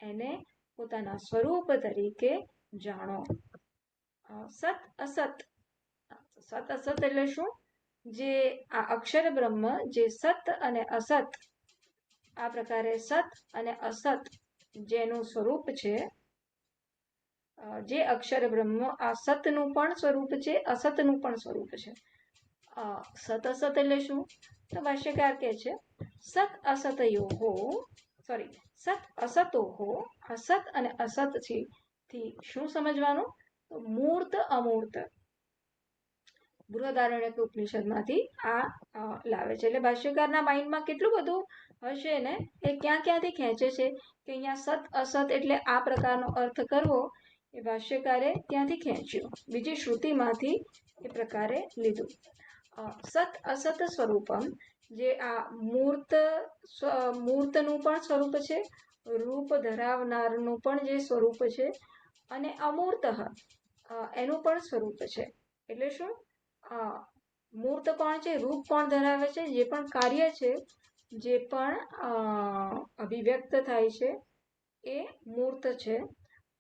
એને પોતાના સ્વરૂપ તરીકે જાણો. સત અસત, સત અસત એટલે શું? જે આ અક્ષર બ્રહ્મ, જે સત અને અસત, આ પ્રકારે સત અને અસત જેનું સ્વરૂપ છે, જે અક્ષર બ્રહ્મ આ સતનું પણ સ્વરૂપ છે, અસતનું પણ સ્વરૂપ છે. સત અસત એટલે શું? તો ભાષ્યકાર કહે છે સત અસતોહો અસત અને અસત થી શું સમજવાનું? તો મૂર્ત અમૂર્ત. બૃહદારણ્યક ઉપનિષદમાંથી આ લાવે છે. એટલે ભાષ્યકારના માઇન્ડમાં કેટલું બધું હશે ને, એ ક્યાંથી ખેંચે છે કે અહીંયા સત અસત એટલે આ પ્રકારનો અર્થ કરવો, એ ભાષ્યકારે ત્યાંથી ખેંચ્યું, બીજી શ્રુતિમાંથી એ પ્રકારે લીધું. સત અસત સ્વરૂપમ, જે આ મૂર્તનું પણ સ્વરૂપ છે, રૂપ ધરાવનારનું પણ જે સ્વરૂપ છે, અને અમૂર્ત એનું પણ સ્વરૂપ છે. એટલે શું? મૂર્ત કોણ છે? રૂપ કોણ ધરાવે છે? જે પણ કાર્ય છે, જે પણ અભિવ્યક્ત થાય છે, એ મૂર્ત છે.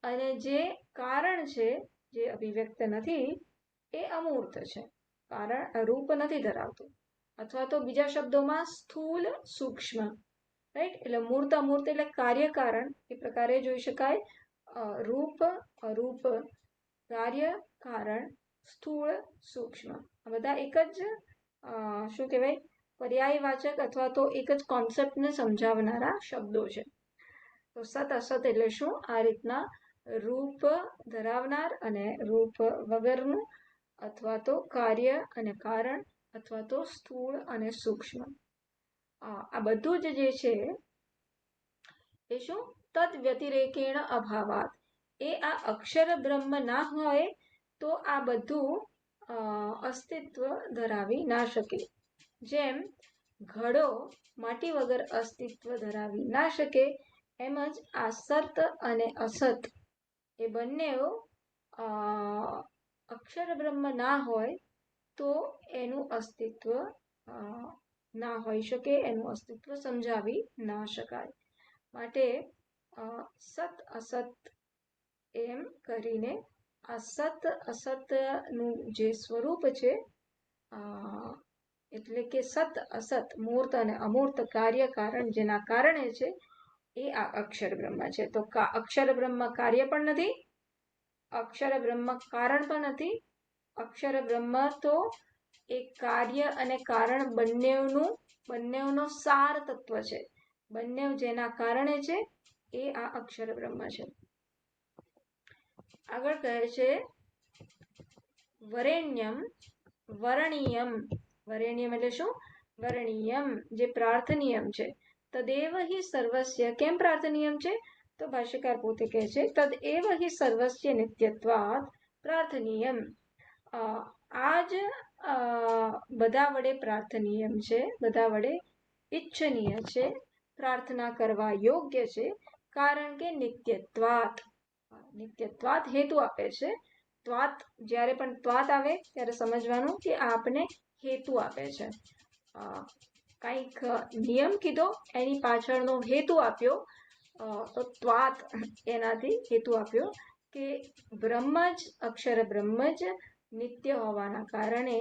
અને જે કારણ છે, જે અભિવ્યક્ત નથી, એ અમૂર્ત છે. કારણ રૂપ નથી ધરાવતું. અથવા તો બીજા શબ્દોમાં સ્થૂલ સૂક્ષ્મ, રાઈટ? એટલે મૂર્ત અમૂર્ત એટલે કાર્ય કારણ, એ પ્રકારે જોઈ શકાય. રૂપ અરૂપ, કાર્ય કારણ, સ્થૂળ સૂક્ષ્મ, આ બધા એક જ શું કહેવાય, પર્યાયવાચક અથવા તો એક જ કોન્સેપ્ટને સમજાવનારા શબ્દો છે. તો સત અસત એટલે શું? આ રીતના રૂપ ધરાવનાર અને રૂપ વગરનું, અથવા તો કાર્ય અને કારણ, અથવા તો સ્થૂળ અને સૂક્ષ્મ, આ બધું જ જે છે એ શું? તદ વ્યતિરેકેણ અભાવાત. એ આ અક્ષર બ્રહ્મ ના હોય તો આ બધું અસ્તિત્વ ધરાવી ના શકે. જેમ ઘડો માટી વગર અસ્તિત્વ ધરાવી ના શકે, એમ જ આ સત અને અસત એ બંને અક્ષર બ્રહ્મ ના હોય તો એનું અસ્તિત્વ ના હોઈ શકે, એનું અસ્તિત્વ સમજાવી ના શકાય. માટે સત અસત એમ કરીને આ સત અસતનું જે સ્વરૂપ છે, એટલે કે સત અસત, મૂર્ત અને અમૂર્ત, કાર્ય કારણ, જેના કારણે છે, એ આ અક્ષર બ્રહ્મ છે. તો અક્ષર બ્રહ્મ કાર્ય પણ નથી, અક્ષર બ્રહ્મ કારણ પણ નથી. અક્ષર બ્રહ્મ તો એ કાર્ય અને કારણ બંનેવનો સાર તત્વ છે. બંને જેના કારણે છે, એ આ અક્ષર બ્રહ્મ છે. આગળ કહે છે વરેણ્યમ વરણીયમ. વરેણ્યમ એટલે શું? વરણીયમ, જે પ્રાર્થનીયમ છે. તદેવ હિ સર્વસ્ય. કેમ પ્રાર્થનીયમ છે? તો ભાષ્યકાર પોતે કહે છે તદેવ હિ સર્વસ્ય નિત્યત્વાત પ્રાર્થનીયમ. આ જ બધા વડે પ્રાર્થનીયમ છે, બધા વડે ઈચ્છનીય છે, પ્રાર્થના કરવા યોગ્ય છે. કારણ કે નિત્યત્વાત, નિત્યત્વાત હેતુ આપે છે. ત્વાત, જ્યારે પણ ત્વાત આવે ત્યારે સમજવાનું કે આ આપને હેતુ આપે છે. કંઈક નિયમ કીધો, એની પાછળનો હેતુ આપ્યો, તો ત્વાત એનાથી હેતુ આપ્યો કે બ્રહ્મ જ, અક્ષર બ્રહ્મ જ નિત્ય હોવાના કારણે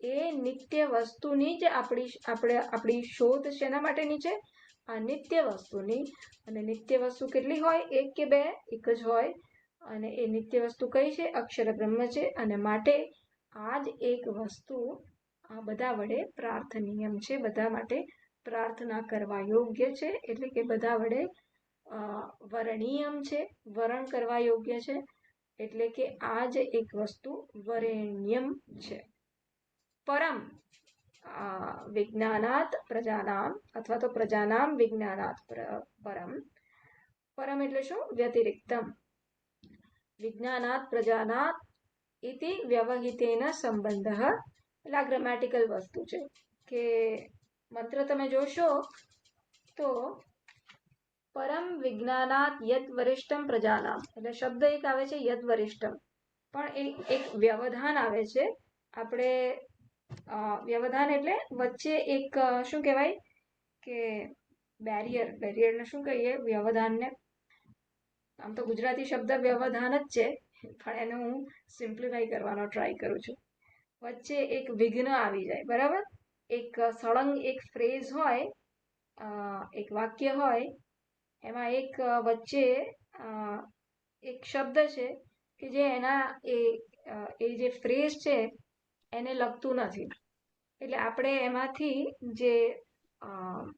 એ નિત્ય વસ્તુની જ આપણી શોધ શેના માટેની છે? આ નિત્ય વસ્તુની. અને નિત્ય વસ્તુ કેટલી હોય? એક કે બે? એક જ હોય. અને એ નિત્ય વસ્તુ કઈ છે? અક્ષર બ્રહ્મ છે. અને માટે આ જ એક વસ્તુ આ બધા વડે પ્રાર્થનીયમ છે, બધા માટે પ્રાર્થના કરવા યોગ્ય છે. એટલે કે બધા વડે વરણીયમ છે, વરણ કરવા યોગ્ય છે. એટલે કે આ જ એક વસ્તુ વરેણ્યમ છે. પરમ વિજ્ઞાનાત પ્રજાનામ, અથવા તો પ્રજાનામ વિજ્ઞાનાત પરમ. પરમ એટલે શું? વ્યતિરિક્તમ. વિજ્ઞાનાત પ્રજાનાત ઇતિ વ્યવહિતેન સંબંધ. એટલે આ ગ્રામેટિકલ વસ્તુ છે કે મંત્ર તમે જોશો તો પરમ વિજ્ઞાનાત યદ વરિષ્ઠમ પ્રજાનામ, એટલે શબ્દ એક આવે છે યદ વરિષ્ઠમ, પણ એક વ્યવધાન આવે છે. આપણે વ્યવધાન એટલે વચ્ચે એક શું કહેવાય કે બેરિયરને શું કહીએ? વ્યવધાનને. આમ તો ગુજરાતી શબ્દ વ્યવધાન જ છે, પણ એને હું સિમ્પ્લિફાઈ કરવાનો ટ્રાય કરું છું. વચ્ચે એક વિઘ્ન આવી જાય, બરાબર? એક સળંગ એક ફ્રેઝ હોય, એક વાક્ય હોય, એમાં એક વચ્ચે એક શબ્દ છે, કે જે એના એ જે ફ્રેઝ છે એને લગતું નથી. એટલે આપણે એમાંથી જે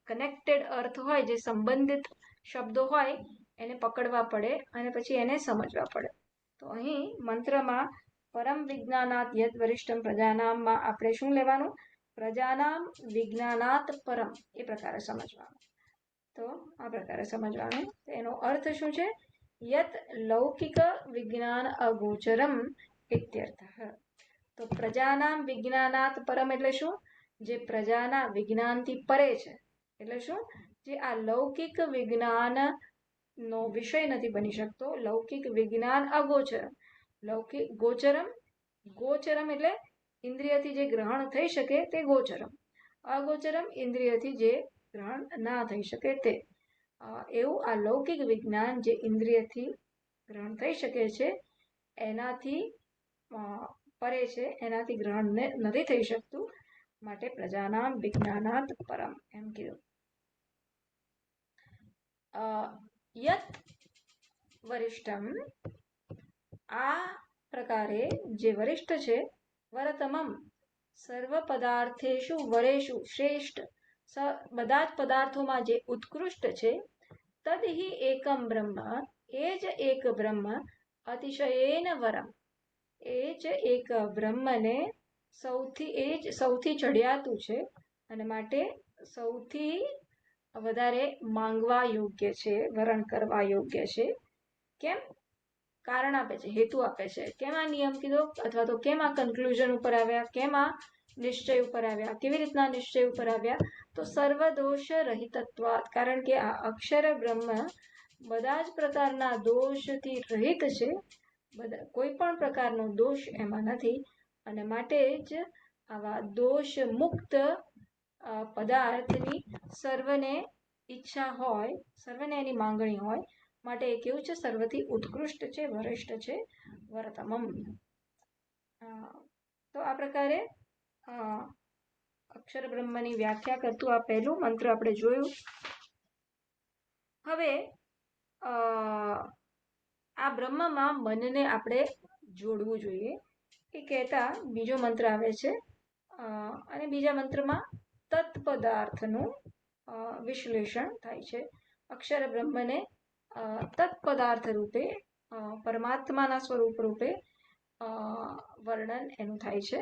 કનેક્ટેડ અર્થ હોય, જે સંબંધિત શબ્દો હોય એને પકડવા પડે અને પછી એને સમજવા પડે. તો અહીં મંત્રમાં પરમ વિજ્ઞાનાત યદ વરિષ્ઠમ પ્રજાનામમાં આપણે શું લેવાનું? પ્રજાનામ વિજ્ઞાનાત પરમ, એ પ્રકારે સમજવાનું. તો આ પ્રકારે સમજવાનું. એનો અર્થ શું છે? યત લૌકિક વિજ્ઞાન અગોચરમ ઇત્યર્થ. તો પ્રજાનામ વિજ્ઞાનાત પરમ એટલે શું? જે પ્રજાના વિજ્ઞાનથી પરે છે. એટલે શું? જે આ લૌકિક વિજ્ઞાન નો વિષય નથી બની શકતો. લૌકિક વિજ્ઞાન અગોચરમ. લૌકિક ગોચરમ, ગોચરમ એટલે ઇન્દ્રિયથી જે ગ્રહણ થઈ શકે તે ગોચરમ. અગોચરમ ઇન્દ્રિયથી જે ગ્રહણ ના થઈ શકે તે. એવું આ લૌકિક વિજ્ઞાન જે ઇન્દ્રિયથી ગ્રહણ થઈ શકે છે એનાથી પરે છે, એનાથી ગ્રહણ નથી થઈ શકતું, માટે પ્રજાનામ વિજ્ઞાનાત પરમ એમ કીધું. યત વરિષ્ઠમ, આ પ્રકારે જે વરિષ્ઠ છે, વરતમમ સર્વ પદાર્થેષુ વરેષુ શ્રેષ્ઠ, બધા જ પદાર્થોમાં જે ઉત્કૃષ્ટ છે, તદ્હિ એકમ બ્રહ્મ, એ જ એક બ્રહ્મ, અતિશયેન વરમ, એ જ એક બ્રહ્મને સૌથી ચડિયાતું છે અને માટે સૌથી વધારે માંગવા યોગ્ય છે, વરણ કરવા યોગ્ય છે. કેમ? કારણ આપે છે, હેતુ આપે છે. કેમ આ નિયમ કીધો અથવા તો કેમ આ કન્ક્લુઝન ઉપર આવ્યા, કેમ આ નિશ્ચય ઉપર આવ્યા, કેવી રીતના નિશ્ચય ઉપર આવ્યા? તો સર્વદોષ રહિતત્વાત, કારણ કે આ અક્ષર બ્રહ્મ બધા જ પ્રકારના દોષથી રહિત છે, કોઈ પણ પ્રકારનો દોષ એમાં નથી, અને માટે જ આવા દોષ મુક્ત પદાર્થની સર્વને ઈચ્છા હોય, સર્વને એની માંગણી હોય, માટે એ કેવું છે? સર્વથી ઉત્કૃષ્ટ છે, વરિષ્ઠ છે, વરતમમ. તો આ પ્રકારે અક્ષર બ્રહ્મની વ્યાખ્યા કરતું આ પહેલું મંત્ર આપણે જોયું. હવે આ બ્રહ્મમાં મનને આપણે જોડવું જોઈએ એ કહેતા બીજો મંત્ર આવે છે, અને બીજા મંત્રમાં તત્પદાર્થનું વિશ્લેષણ થાય છે. અક્ષર બ્રહ્મને તત્પદાર્થ રૂપે, પરમાત્માના સ્વરૂપ રૂપે વર્ણન એનું થાય છે.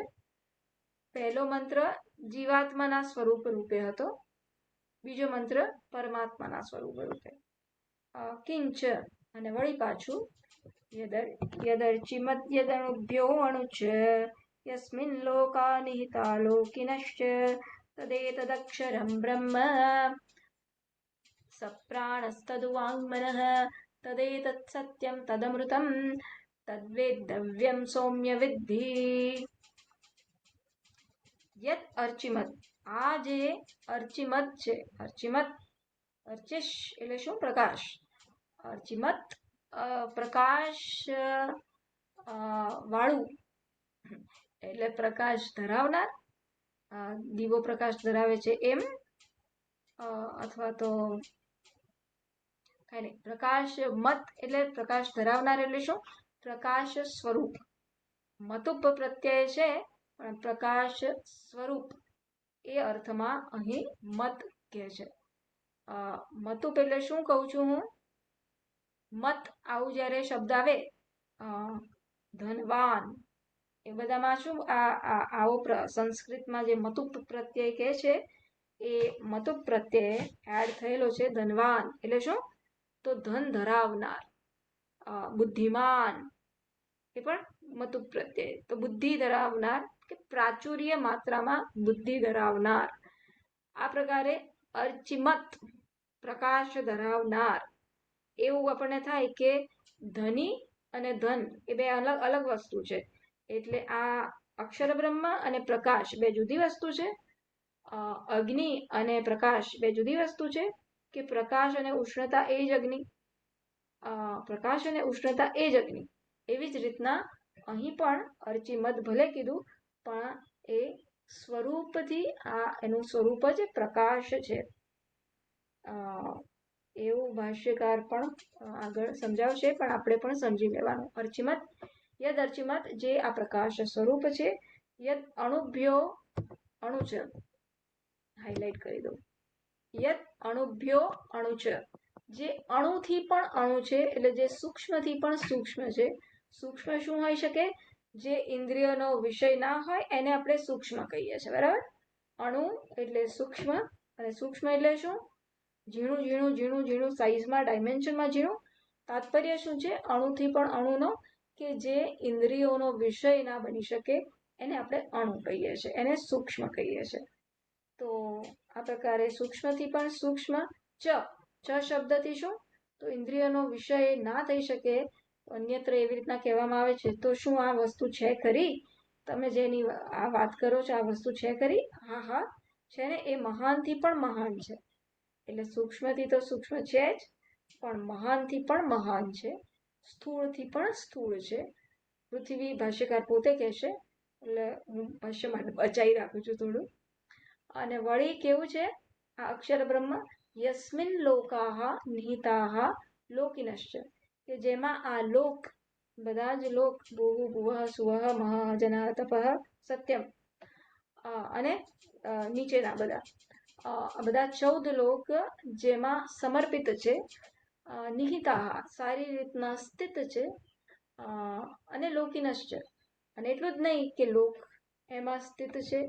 પહેલો મંત્ર જીવાત્માના સ્વરૂપ રૂપે હતો, બીજો મંત્ર પરમાત્માના સ્વરૂપ રૂપે. કિંચ અને વળી પાછું યદર્ચિમત યદણુભ્યો અણુચ યસ્મિન લોકા નિહિતા લોકિનશ્ચ તદેતદક્ષરમ બ્રહ્મ સપ્રાણસ્તદુવાङ्मनः તદેતત્ સત્યમ તદમૃતમ તદ્વેદ્યવ્યમ સૌમ્ય વિદ્ધિ. યત અર્ચિમત, આ જે અર્ચિમત છે, અર્ચિશ એટલે શું? પ્રકાશ. અર્ચિમત પ્રકાશ વાળું એટલે પ્રકાશ ધરાવનાર, દીવો પ્રકાશ ધરાવે છે એમ, અથવા તો કઈ નહીં. પ્રકાશ મત એટલે પ્રકાશ ધરાવનાર એટલે શું? પ્રકાશ સ્વરૂપ. મતુપ પ્રત્યય છે પણ પ્રકાશ સ્વરૂપ એ અર્થમાં અહીં મત કહે છે. મતુપ એટલે શું કહું છું હું? મત આવું જ્યારે શબ્દ આવે, ધનવાન, એ બધામાં શું આવો સંસ્કૃતમાં જે મતુપ પ્રત્યય કહે છે એ મતુપ પ્રત્યય એડ થયેલો છે. ધનવાન એટલે શું? તો ધન ધરાવનાર. બુદ્ધિમાન એ પણ મતુપ પ્રત્યય, તો બુદ્ધિ ધરાવનાર કે પ્રાચુર્ય માત્રામાં બુદ્ધિ ધરાવનાર. આ પ્રકારે અર્ચિમત પ્રકાશ ધરાવનાર, એવું આપણને થાય કે ધની અને ધન એ બે અલગ અલગ વસ્તુ છે. એટલે આ અક્ષર બ્રહ્મ અને પ્રકાશ બે જુદી વસ્તુ છે. અગ્નિ અને પ્રકાશ બે જુદી વસ્તુ છે, કે પ્રકાશ અને ઉષ્ણતા એ જ અગ્નિ, પ્રકાશ અને ઉષ્ણતા એ જ અગ્નિ. એવી જ રીતના અહીં પણ અર્ચિમત ભલે કીધું પણ એ સ્વરૂપથી એનું સ્વરૂપ જ પ્રકાશ છે. એવું ભાષ્યકાર પણ આગળ સમજાવશે, પણ આપણે પણ સમજી લેવાનું. અર્ચિમત યદ અર્ચિમત જે આ પ્રકાશ સ્વરૂપ છે, યદ અણુભ્યો અણુચ, હાઇલાઇટ કરી દો, યદ અણુભ્યો અણુચ જે અણુથી પણ અણુ છે, એટલે જે સૂક્ષ્મથી પણ સૂક્ષ્મ છે. સૂક્ષ્મ શું હોઈ શકે? જે ઇન્દ્રિયોનો વિષય ના હોય એને આપણે સૂક્ષ્મ કહીએ છીએ, બરાબર. અણુ એટલે સૂક્ષ્મ, અને સૂક્ષ્મ એટલે શું? ઝીણું ઝીણું ઝીણું ઝીણું સાઇઝમાં, ડાયમેન્શનમાં ઝીણું. તાત્પર્ય શું છે? અણુથી પણ અણુનો, કે જે ઇન્દ્રિયોનો વિષય ના બની શકે એને આપણે અણુ કહીએ છીએ, એને સૂક્ષ્મ કહીએ છીએ. તો આ પ્રકારે સૂક્ષ્મથી પણ સૂક્ષ્મ. ચ શબ્દથી શું? તો ઇન્દ્રિયોનો વિષય ના થઈ શકે, અન્યત્ર એવી રીતના કહેવામાં આવે છે. તો શું આ વસ્તુ છે ખરી? તમે જેની આ વાત કરો છો, આ વસ્તુ છે ખરી? હા હા છે ને, એ મહાનથી પણ મહાન છે. એટલે સૂક્ષ્મથી તો સૂક્ષ્મ છે જ, પણ મહાનથી પણ મહાન છે, સ્થૂળથી પણ સ્થૂળ છે. પૃથ્વી ભાષ્યકાર પોતે કહેશે, એટલે હું ભાષ્ય માટે બચાવી રાખું છું થોડું. અને વળી કેવું છે આ અક્ષર બ્રહ્મ? યસ્મિન લોકાહ નિહિતાહ લોකිનશ્ચ, કે જેમાં આ લોક, બધા જ લોક, ભુવ ભુવઃ સુવઃ મહઃ જનઃ તપઃ સત્યમ, અને નીચેના બધા 14 લોક જેમાં સમર્પિત છે, નિહિતાહ સારી રીતના સ્થિત છે, અને લોકિનશ્ચ, અને એટલું જ નહીં કે લોક એમાં સ્થિત છે,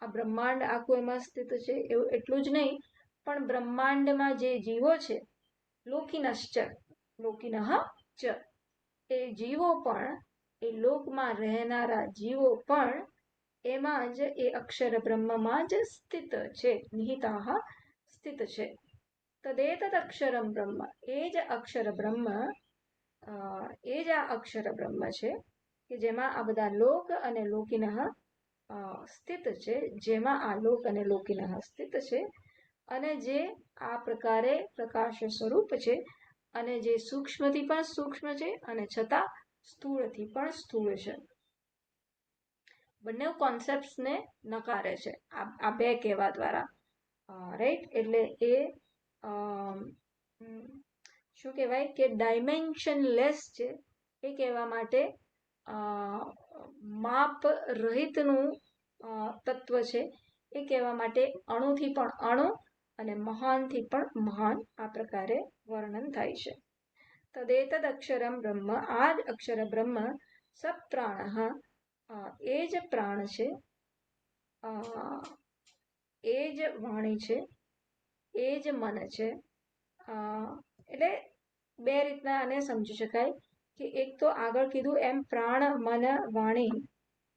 આ બ્રહ્માંડ આખું એમાં સ્થિત છે, એવું એટલું જ નહીં, પણ બ્રહ્માંડમાં જે જીવો છે, લોકિનશ્ચ લોકિનઃ ચ, એ જીવો પણ, એ લોકમાં રહેનારા જીવો પણ એમાં જ એ અક્ષર બ્રહ્મમાં જ સ્થિત છે, નિહિતાહ સ્થિત છે. તદેતદ અક્ષરમ બ્રહ્મ, એ જ અક્ષર બ્રહ્મ, એ જ આ અક્ષર બ્રહ્મ છે, કે જેમાં આ બધા લોક અને લોકિનઃ સ્થિત છે, જેમાં આ લોક અને લોકિનઃ સ્થિત છે, અને જે આ પ્રકારે પ્રકાશ સ્વરૂપ છે, અને જે સૂક્ષ્મથી પણ સૂક્ષ્મ છે, અને છતાં સ્થૂળથી પણ સ્થૂળ છે. બંને કોન્સેપ્ટ્સને નકારે છે આ બે કહેવા દ્વારા, રાઈટ. એટલે એ શું કહેવાય કે ડાયમેન્શનલેસ છે, એ કહેવા માટે માપ રહિતનું તત્વ છે, એ કહેવા માટે અણુથી પણ અણુ અને મહાનથી પણ મહાન આ પ્રકારે વર્ણન થાય છે. તદેતદ અક્ષરમ બ્રહ્મ, આ જ અક્ષર બ્રહ્મ, સપ્રાણ, એ જ પ્રાણ છે, એ જ વાણી છે, એ જ મન છે. એટલે બે રીતના આને સમજી શકાય, કે એક તો આગળ કીધું એમ પ્રાણ, મન, વાણી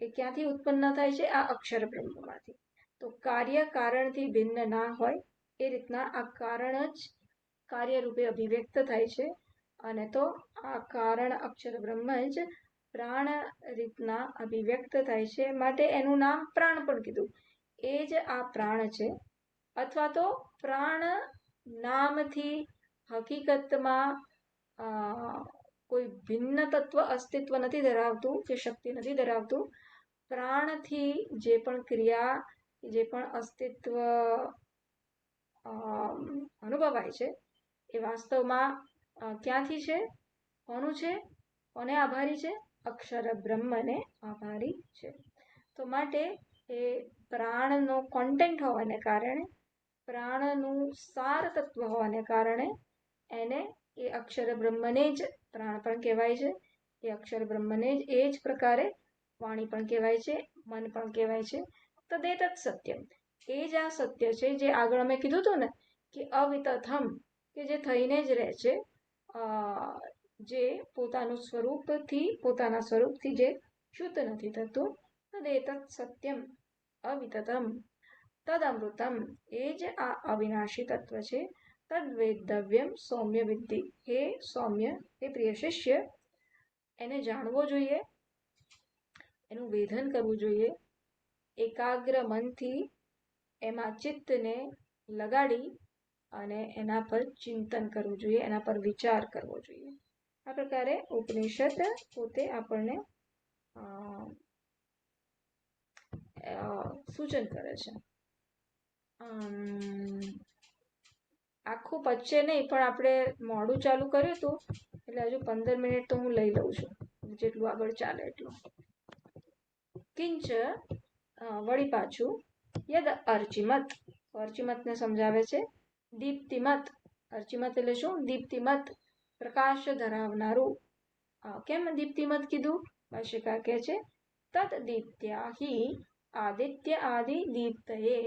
એ ક્યાંથી ઉત્પન્ન થાય છે? આ અક્ષર બ્રહ્મમાંથી. તો કાર્ય કારણથી ભિન્ન ના હોય એ રીતના આ કારણ જ કાર્યરૂપે અભિવ્યક્ત થાય છે, અને તો આ કારણ અક્ષર બ્રહ્મ જ પ્રાણ રીતના અભિવ્યક્ત થાય છે, માટે એનું નામ પ્રાણ પણ કીધું. એ જ આ પ્રાણ છે, અથવા તો પ્રાણ નામથી હકીકતમાં કોઈ ભિન્ન તત્વ અસ્તિત્વ નથી ધરાવતું, કે શક્તિ નથી ધરાવતું. પ્રાણથી જે પણ ક્રિયા, જે પણ અસ્તિત્વ અનુભવાય છે, એ વાસ્તવમાં ક્યાંથી છે? કોનું છે? કોને આભારી છે? અક્ષર બ્રહ્મને આભારી છે. તો માટે એ પ્રાણનો કોન્ટેન્ટ હોવાને કારણે, પ્રાણનું સાર તત્વ હોવાને કારણે એને એ અક્ષર બ્રહ્મને જ પ્રાણ પણ કહેવાય છે. એ અક્ષર બ્રહ્મને જ એ જ પ્રકારે વાણી પણ કહેવાય છે, મન પણ કહેવાય છે. તદેતદ સત્યમ, એ જ આ સત્ય છે, જે આગળ અમે કીધું હતું ને કે અવિતથમ, કે જે થઈને જ રહે છે, જે પોતાના સ્વરૂપથી જે શુદ્ધ નથી થતું. તદેતદ સત્યમ અવિતતમ તદમૃતમ, એ જ આ અવિનાશી તત્વ છે. તદ્વેદવ્યમ સૌમ્ય વિદ્ધિ, હે સૌમ્ય, હે પ્રિય શિષ્ય, એને જાણવો જોઈએ, એનું વેધન કરવું જોઈએ, એકાગ્ર મનથી એમાં ચિત્તને લગાડી અને એના પર ચિંતન કરવું જોઈએ, એના પર વિચાર કરવો જોઈએ. આ પ્રકારે ઉપનિષદ પોતે આપણને સૂચન કરે છે. આખું પચશે નહીં, પણ આપણે મોડું ચાલુ કર્યું હતું એટલે હજુ 15 મિનિટ તો હું લઈ લઉં છું, જેટલું આગળ ચાલે એટલું. કિંચ વળી પાછું યદ અર્ચિમત, અર્ચિમતને સમજાવે છે. દીપ્તિમત, અર્ચિમત એટલે શું? દીપ્તિમત, પ્રકાશ ધરાવનારું. કેમ દીપ્તિમત કીધું? ભાષ્યકાર કહે છે તત દીપ્ત્યા હિ આદિત્ય આદિ દીપ્તયે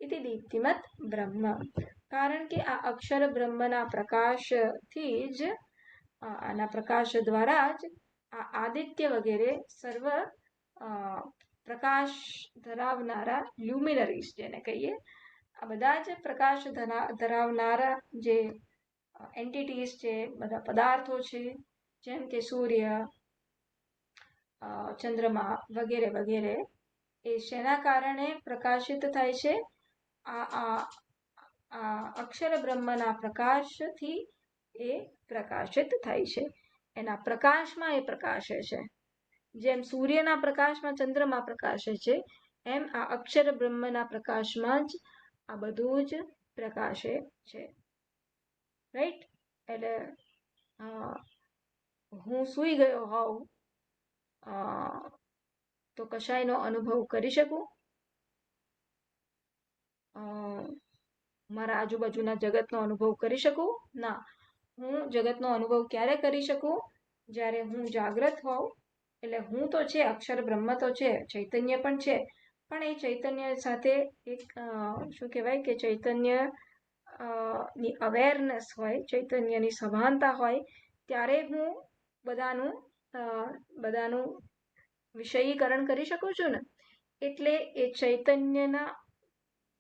ઇતિ દીપ્તિમત બ્રહ્મ. કારણ કે આ અક્ષર બ્રહ્મના પ્રકાશથી જ, આના પ્રકાશ દ્વારા જ આ આદિત્ય વગેરે સર્વ પ્રકાશ ધરાવનારા લ્યુમિનરીઝ જેને કહીએ, આ બધા જ પ્રકાશ ધરાવનારા જે એન્ટિટીઝ છે, બધા પદાર્થો છે, જેમ કે સૂર્ય, ચંદ્રમા વગેરે વગેરે, એ શેના કારણે પ્રકાશિત થાય છે? આ અક્ષર બ્રહ્મના પ્રકાશથી એ પ્રકાશિત થાય છે. એના પ્રકાશમાં એ પ્રકાશે છે. જેમ સૂર્યના પ્રકાશમાં ચંદ્રમા પ્રકાશે છે, એમ આ અક્ષર બ્રહ્મના પ્રકાશમાં જ આ બધું જ પ્રકાશે છે. રાઈટ? એટલે હું સૂઈ ગયો હોઉં તો કશાયનો અનુભવ કરી શકું? મારા આજુબાજુના જગતનો અનુભવ કરી શકું? ના. હું જગતનો અનુભવ ક્યારે કરી શકું? જ્યારે હું જાગ્રત હોઉં. એટલે હું તો છે, અક્ષર બ્રહ્મ તો છે, ચૈતન્ય પણ છે, પણ એ ચૈતન્ય સાથે એક શું કહેવાય કે ચૈતન્ય ની અવેરનેસ હોય, ચૈતન્યની સભાનતા હોય, ત્યારે હું બધાનું વિષયીકરણ કરી શકું છું ને. એટલે એ ચૈતન્યના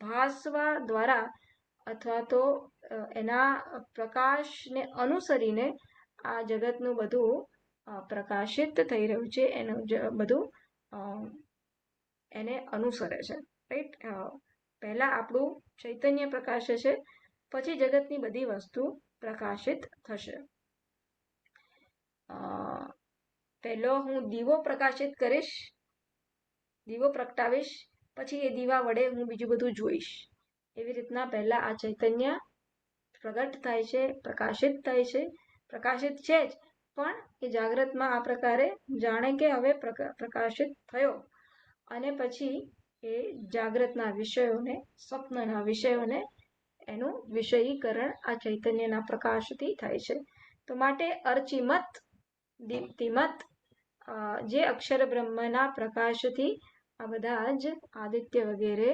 ભાસવા દ્વારા અથવા તો એના પ્રકાશને અનુસરીને આ જગતનું બધું પ્રકાશિત થઈ રહ્યું છે, એનું બધું એને અનુસરે છે. રાઈટ? પહેલા આપણું ચૈતન્ય પ્રકાશે છે, પછી જગતની બધી વસ્તુ પ્રકાશિત થશે. પહેલો હું દીવો પ્રકાશિત કરીશ, દીવો પ્રગટાવીશ, પછી એ દીવા વડે હું બીજું બધું જોઈશ. એવી રીતના પહેલા આ ચૈતન્ય પ્રગટ થાય છે, પ્રકાશિત થાય છે. પ્રકાશિત છે જ, પણ એ જાગ્રતમાં આ પ્રકારે જાણે કે હવે પ્રકાશિત થયો, અને પછી એ જાગ્રતના વિષયોને, સ્વપ્નના વિષયોને એનું વિષયીકરણ આ ચૈતન્યના પ્રકાશથી થાય છે. તો માટે અર્ચિમત, દીપ્તિમત, જે અક્ષર બ્રહ્મના પ્રકાશથી આ બધા જ આદિત્ય વગેરે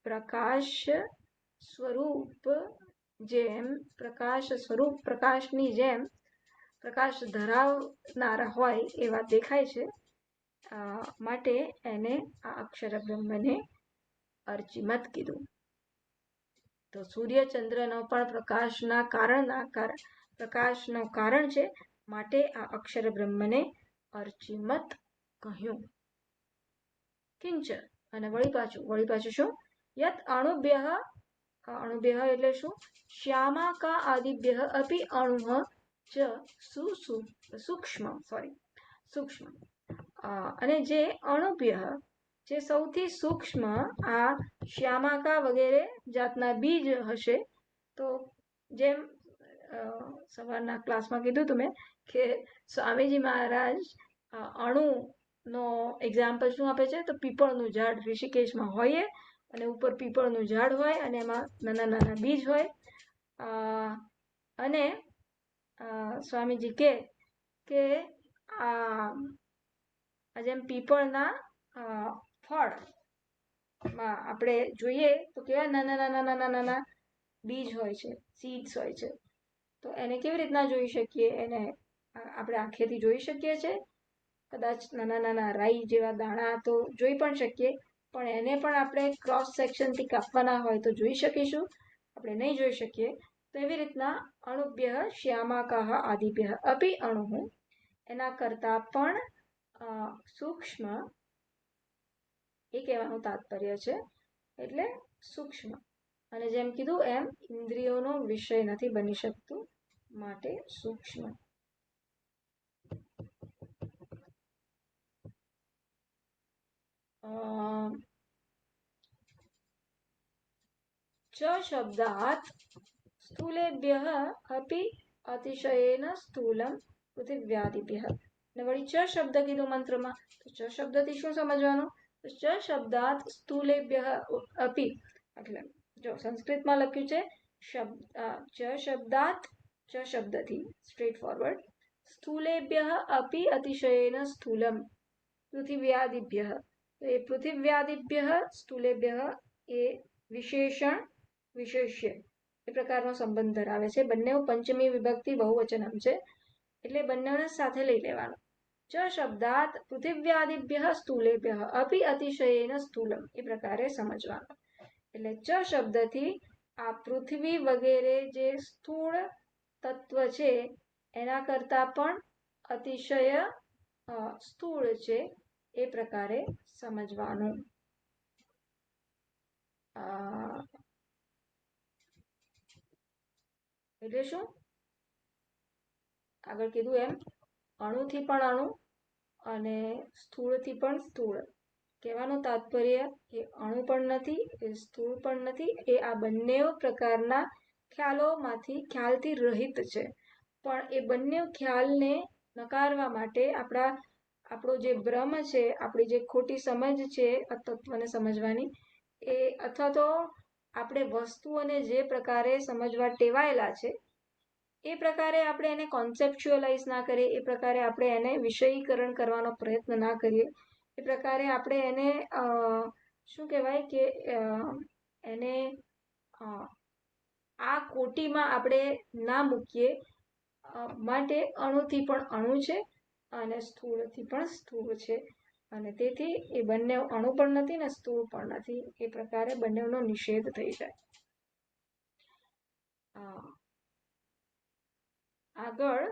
પ્રકાશ સ્વરૂપ, જેમ પ્રકાશ સ્વરૂપ, પ્રકાશની જેમ પ્રકાશ ધરાવનારા હોય એવા દેખાય છે. માટે એને આ અક્ષર બ્રહ્મને અર્ચિમત કીધું. તો સૂર્ય ચંદ્રનો પણ પ્રકાશનું કારણ છે, માટે આ અક્ષર બ્રહ્મને અર્ચિમત કહ્યું. કિંચ, અને વળી પાછું શું? યત અણુભ્યઃ, અણુભ્યઃ એટલે શું? શ્યામાકા આદિભ્યઃ અપિ અણુઃ ચ સૂક્ષ્મ. અને જે અણુભ્યઃ, જે સૌથી સૂક્ષ્મ આ શ્યામાકા વગેરે જાતના બીજ હશે. તો જેમ સવારના ક્લાસમાં કીધું હતું મેં કે સ્વામીજી મહારાજ અણુનો એક્ઝામ્પલ શું આપે છે? તો પીપળનું ઝાડ ઋષિકેશમાં હોય, અને ઉપર પીપળનું ઝાડ હોય, અને એમાં નાના નાના બીજ હોય. અને સ્વામીજી કે આ જેમ પીપળના ફળમાં આપણે જોઈએ તો કેવા નાના બીજ હોય છે, સીડ્સ હોય છે. તો એને કેવી રીતના જોઈ શકીએ? એને આપણે આંખેથી જોઈ શકીએ છીએ. કદાચ નાના રાઈ જેવા દાણા તો જોઈ પણ શકીએ, પણ એને પણ આપણે ક્રોસ સેક્શનથી કાપવાના હોય તો જોઈ શકીશું? આપણે નહીં જોઈ શકીએ. તો એવી રીતના અણુભ્યઃ શ્યામાકાઃ આદિભ્યઃ અપિ અણુઃ, એના કરતા પણ સૂક્ષ્મ એ કહેવાનું તાત્પર્ય છે. એટલે સૂક્ષ્મ, અને જેમ કીધું એમ ઇન્દ્રિયોનો વિષય નથી બની શકતું, માટે સૂક્ષ્મ. ચ शब्दात् स्थूलेभ्यः अपि अतिशयेन स्थूलम पृथिव्यादिभ्यः। ने वળી च शब्द कीधું મંત્રમાં, તો ચ શબ્દથી શું સમજવાનું? તો ચ શબ્દાત સ્થૂલેભ્યઃ અપि, એટલે જો સંસ્કૃતમાં લખ્યું છે ચ શબ્દાત, ચ શબ્દથી સ્ટ્રેટ ફોરવર્ડ, સ્થૂલેભ્યઃ અપि અતિશયેન સ્થૂલમ પૃથિવ્યાદિભ્યઃ, તો એ પૃથિવ્યાદિભ્યઃ સ્થૂલેભ્યઃ એ વિશેષણ વિશેષ્ય એ પ્રકારનો સંબંધ ધરાવે છે. બંને પંચમી વિભક્તિ બહુવચનમ છે, એટલે બંનેને સાથે લઈ લેવાનું. ચ શબ્દાત પૃથિવ્યાદિભ્યઃ સ્થૂલેભ્યઃ અપि અતિશયેન સ્થૂલમ એ પ્રકારે સમજવાનું. એટલે ચ શબ્દથી આ પૃથ્વી વગેરે જે સ્થૂળ તત્વ છે એના કરતા પણ અતિશય સ્થૂળ છે એ પ્રકારે સમજવાનું. એટલે શું? આગળ કીધું એમ અણુથી પણ અણુ અને સ્થૂળથી પણ સ્થૂળ. કહેવાનું તાત્પર્ય એ અણુ પણ નથી, એ સ્થૂળ પણ નથી, એ આ બંને પ્રકારના ખ્યાલથી રહિત છે. પણ એ બંને ખ્યાલને નકારવા માટે આપણો જે ભ્રમ છે, આપણી જે ખોટી સમજ છે આ તત્વને સમજવાની, એ અથવા તો આપણે વસ્તુઓને જે પ્રકારે સમજવા ટેવાયેલા છે એ પ્રકારે આપણે એને કોન્સેપ્ચ્યુઅલાઇઝ ના કરીએ, એ પ્રકારે આપણે એને વિષયીકરણ કરવાનો પ્રયત્ન ના કરીએ, એ પ્રકારે આપણે એને શું કહેવાય કે એને આ કોટીમાં આપણે ના મૂકીએ. માટે અણુથી પણ અણુ છે અને સ્થૂળથી પણ સ્થૂળ છે, અને તેથી એ બંને અણુ પણ નથી ને સ્થૂળ પણ નથી. એ પ્રકારે બંનેનો નિષેધ થઈ જાય. આગળ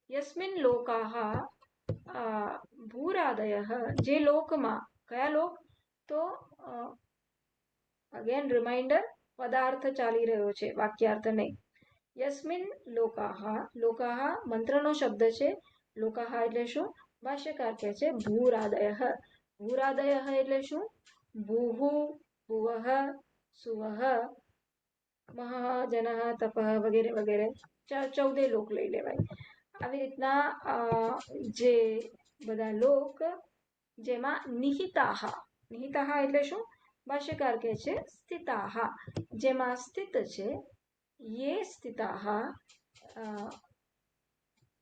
યસ્મિન લોકાહ ભૂરાદયઃ, જે લોકમાં, કયા લોક? તો અગેન રિમાઇન્ડર, પદાર્થ ચાલી રહ્યો છે, વાક્યાર્થ નહીં. યસ્મિન લોકાહ, લોકાહ મંત્રનો શબ્દ છે. લોકાહ એટલે શું? ભાષ્યકાર કહે છે ભૂરાદયઃ. ભૂરાદયઃ એટલે શું? ભૂહુ, ભુવઃ, સુવઃ, મહ, જનઃ, તપઃ વગેરે વગેરે 14 લોક લઈ લેવાય. આવી રીતના જે બધા લોક જેમાં નિહિતાહ, નિહિતાહ એટલે શું? ભાષ્યકાર કહે છે સ્થિતાહ, જેમાં સ્થિત છે. યે સ્થિતાહ,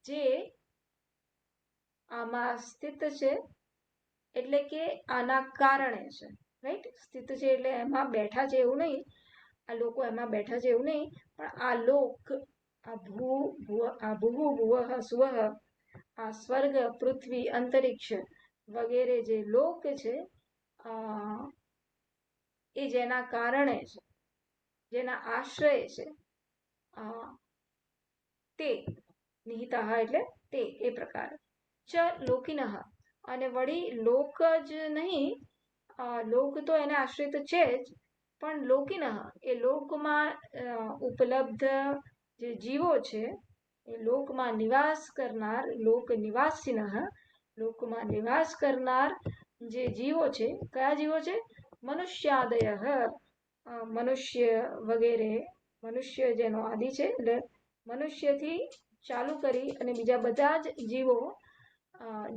જે આમાં સ્થિત છે, એટલે કે આના કારણે છે. રાઈટ? સ્થિત છે એટલે એમાં બેઠા છે એવું નહીં, આ લોકો એમાં બેઠા છે એવું નહીં, પણ આ લોક, આ ભૂહુ, ભુવઃ, સુવઃ, આ સ્વર્ગ, પૃથ્વી, અંતરિક્ષ વગેરે જે લોક છે એ જેના કારણે છે, જેના આશ્રય છે, તે નિહિતાહ એટલે તે, એ પ્રકાર. ચ લોකිનઃ, અને વળી લોક જ નહીં, લોક તો એને આશ્રિત છે જ, પણ લોකිનઃ એ લોકમાં ઉપલબ્ધ જે જીવો છે, એ લોકમાં નિવાસ કરનાર, લોક નિવાસિનઃ, લોકમાં નિવાસ કરનાર જે જીવો છે, કયા જીવો છે? મનુષ્યાદયઃ, મનુષ્ય વગેરે, મનુષ્ય જેનો આદિ છે, એટલે મનુષ્યથી ચાલુ કરી અને બીજા બધા જ જીવો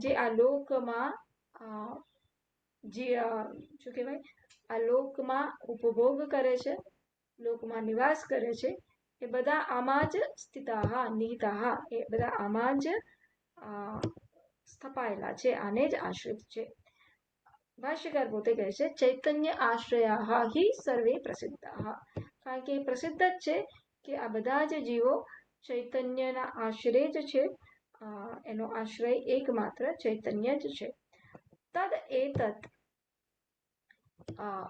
જે આ લોકમાં શું કહેવાય, આ લોકમાં ઉપભોગ કરે છે, લોકમાં નિવાસ કરે છે, એ બધા આમાં જ સ્થિતાહ, નિહિતાહ, એ બધા આમાં જ સ્થપાયેલા છે, આને જ આશ્રિત છે. ભાષ્યકાર પોતે કહે છે ચૈતન્ય આશ્રયા હિ સર્વે પ્રસિદ્ધા, કારણ કે પ્રસિદ્ધ જ છે કે આ બધા જ જીવો ચૈતન્યના આશ્રય જ છે. એનો આશ્રય એકમાત્ર ચૈતન્ય જ છે. તદ એતત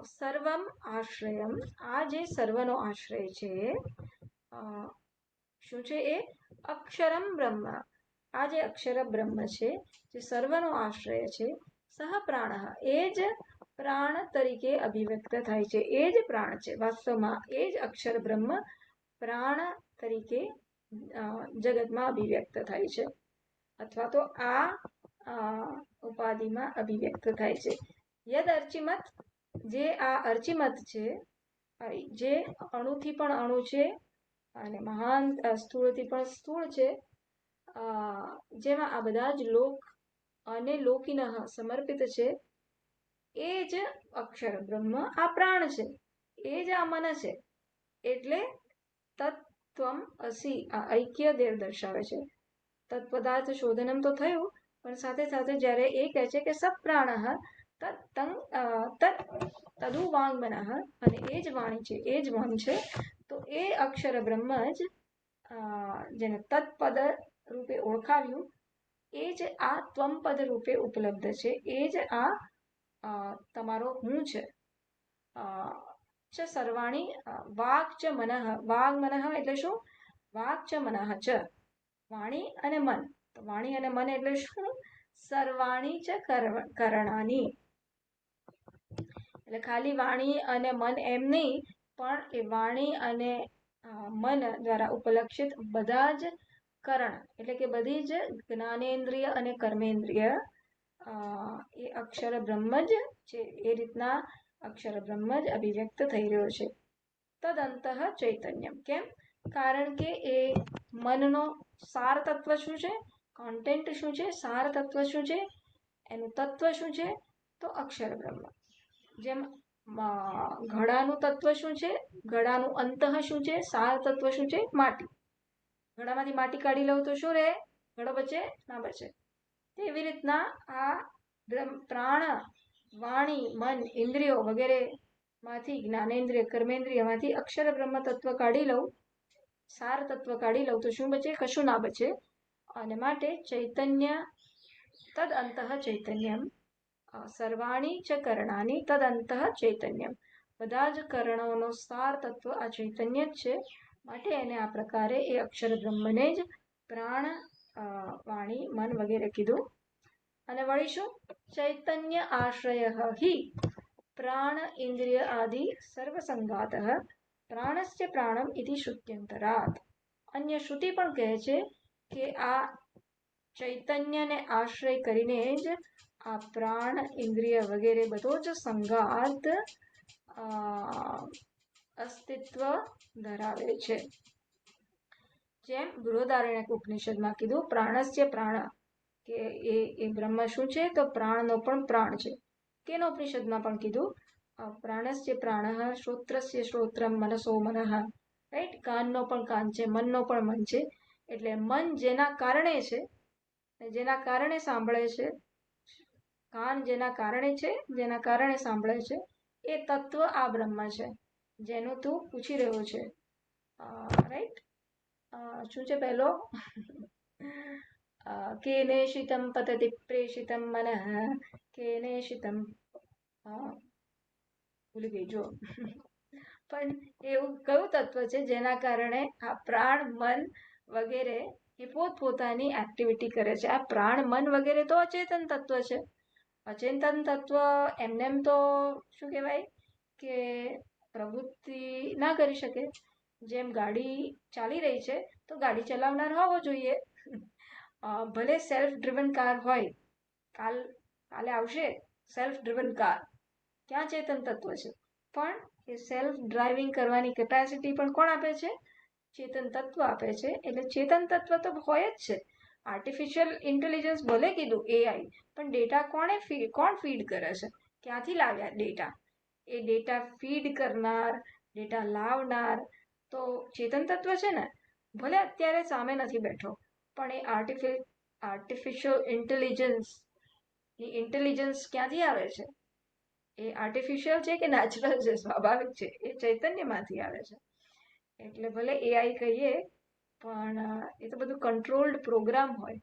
સર્વમ આશ્રયમ, આ જે સર્વનો આશ્રય છે શું છે? એ અક્ષરમ બ્રહ્મ, આ જે અક્ષર બ્રહ્મ છે, જે સર્વનો આશ્રય છે. સહ પ્રાણ, એ જ પ્રાણ તરીકે અભિવ્યક્ત થાય છે, એ જ પ્રાણ છે. વાસ્તવમાં એ જ અક્ષર બ્રહ્મ પ્રાણ તરીકે જગતમાં અભિવ્યક્ત થાય છે, અથવા તો આ ઉપાધિમાં અભિવ્યક્ત થાય છે. યદ અર્ચિમત, જે આ અર્ચિમત છે, જે અણુથી પણ અણુ છે અને મહાન સ્થૂળથી પણ સ્થૂળ છે, જેમાં આ બધા જ લોક અને લોકિનઃ સમર્પિત છે, એ જ અક્ષર બ્રહ્મ આ પ્રાણ છે, એ જ આ મન છે. એટલે તત્વમ અસી આ ઐક્ય દેવ દર્શાવે છે. તત્પદાર્થ શોધનમ તો થયું, પણ સાથે સાથે જ્યારે એ કહે છે કે સપ્રાણ તદુ વાંગ્મન, અને એ જ વાણી છે, એ જ મન છે, તો એ અક્ષર બ્રહ્મ જ જેને તત્પદ રૂપે ઓળખાવ્યું, એ જ આ ત્વમપદ રૂપે ઉપલબ્ધ છે, એ જ આ તમારો હું છે. ચ સર્વાણી વાગ ચ મનઃ, વાગ મનઃ એટલે શું? વાગ ચ મનઃ ચ વાણી અને મન. તો વાણી અને મન એટલે શું? સર્વાણી ચ કરણાની, એટલે ખાલી વાણી અને મન એમ નહીં, પણ એ વાણી અને મન દ્વારા ઉપલક્ષિત બધા જ કરણ એટલે કે બધી જ જ્ઞાનેન્દ્રિય અને કર્મેન્દ્રિય એ અક્ષર બ્રહ્મ જ છે. એ રીતના અક્ષર બ્રહ્મ જ અભિવ્યક્ત થઈ રહ્યો છે. તદંતઃ ચૈતન્યમ. કેમ? કારણ કે એ મનનો સાર તત્વ શું છે? કોન્ટેન્ટ શું છે? સાર તત્વ શું છે? એનું તત્વ શું છે? તો અક્ષર બ્રહ્મ. જેમ ઘડાનું તત્વ શું છે? ઘડાનું અંતઃ શું છે? સાર તત્વ શું છે? માટી. ઘડામાંથી માટી કાઢી લઉં તો શું રહે? ઘડો બચે? ના બચે. એવી રીતના આ પ્રાણ, વાણી, મન, ઇન્દ્રિયો વગેરે માંથી, જ્ઞાનેન્દ્રિય કર્મેન્દ્રિયમાંથી અક્ષર બ્રહ્મ તત્વ કાઢી લઉં, સાર તત્વ કાઢી લઉં તો શું બચે? કશું ના બચે. અને માટે ચૈતન્ય તદ અંતઃ ચૈતન્યમ, સર્વાણી ચ કરણાની તદ અંતઃ ચૈતન્યમ. બધા જ કરણોનો સાર તત્વ આ ચૈતન્ય જ છે. માટે એને આ પ્રકારે એ અક્ષર બ્રહ્મને જ પ્રાણ, વાણી, મન વગેરે કીધું. અને વળી શું? ચૈતન્ય આશ્રય હિ પ્રાણ ઇન્દ્રિય આદિ સર્વસંગાત પ્રાણસ્ય પ્રાણમ ઇતિ શ્રુત્યંતરાત. અન્ય શ્રુતિ પણ કહે છે કે આ ચૈતન્યને આશ્રય કરીને જ આ પ્રાણ, ઇન્દ્રિય વગેરે બધો જ સંગાત અસ્તિત્વ ધરાવે છે. જેમ બૃહદારણ્યક ઉપનિષદમાં કીધું પ્રાણસ્ય પ્રાણ, કે એ બ્રહ્મ શું છે? તો પ્રાણનો પણ પ્રાણ છે. કેનો ઉપનિષદમાં પણ કીધું પ્રાણસ્ય પ્રાણ, શ્રોત્રસ્ય શ્રોત્રમ, મનસો મનઃ. રાઈટ? કાનનો પણ કાન છે, મનનો પણ મન છે. એટલે મન જેના કારણે છે, જેના કારણે સાંભળે છે, કાન જેના કારણે છે, જેના કારણે સાંભળે છે, એ તત્વ આ બ્રહ્મ છે, જેનું તું પૂછી રહ્યો છે. રાઈટ? શું છે પહેલો? કેનેશિતમ પતતિ પ્રેષિતમ મનઃ, કેનેશિતમ, ભૂલી ગઈ જો. પણ એવું કયું તત્વ છે જેના કારણે આ પ્રાણ, મન વગેરે એ પોતપોતાની એક્ટિવિટી કરે છે? આ પ્રાણ, મન વગેરે તો અચેતન તત્વ છે. અચેતન તત્વ એમનેમ તો શું કહેવાય કે પ્રવૃત્તિ ના કરી શકે. જેમ ગાડી ચાલી રહી છે તો ગાડી ચલાવનાર હોવો જોઈએ. ભલે સેલ્ફ ડ્રિવન કાર હોય, કાલે આવશે સેલ્ફ ડ્રિવન કાર, ક્યાં ચેતન તત્વ છે? પણ એ સેલ્ફ ડ્રાઇવિંગ કરવાની કેપેસિટી પણ કોણ આપે છે? ચેતન તત્વ આપે છે. એટલે ચેતન તત્વ તો હોય જ છે. આર્ટિફિશિયલ ઇન્ટેલિજન્સ ભલે કીધું એઆઈ, પણ ડેટા કોણ ફીડ કરે છે? ક્યાંથી લાવ્યા ડેટા? એ ડેટા ફીડ કરનાર, ડેટા લાવનાર તો ચેતન તત્વ છે ને. ભલે અત્યારે સામે નથી બેઠો, પણ એ આર્ટિફિશિયલ ઇન્ટેલિજન્સ ક્યાંથી આવે છે? એ આર્ટિફિશિયલ છે કે નેચરલ છે, સ્વાભાવિક છે? એ ચૈતન્યમાંથી આવે છે. એટલે ભલે એઆઈ કહીએ, પણ એ તો બધું કંટ્રોલ્ડ પ્રોગ્રામ હોય.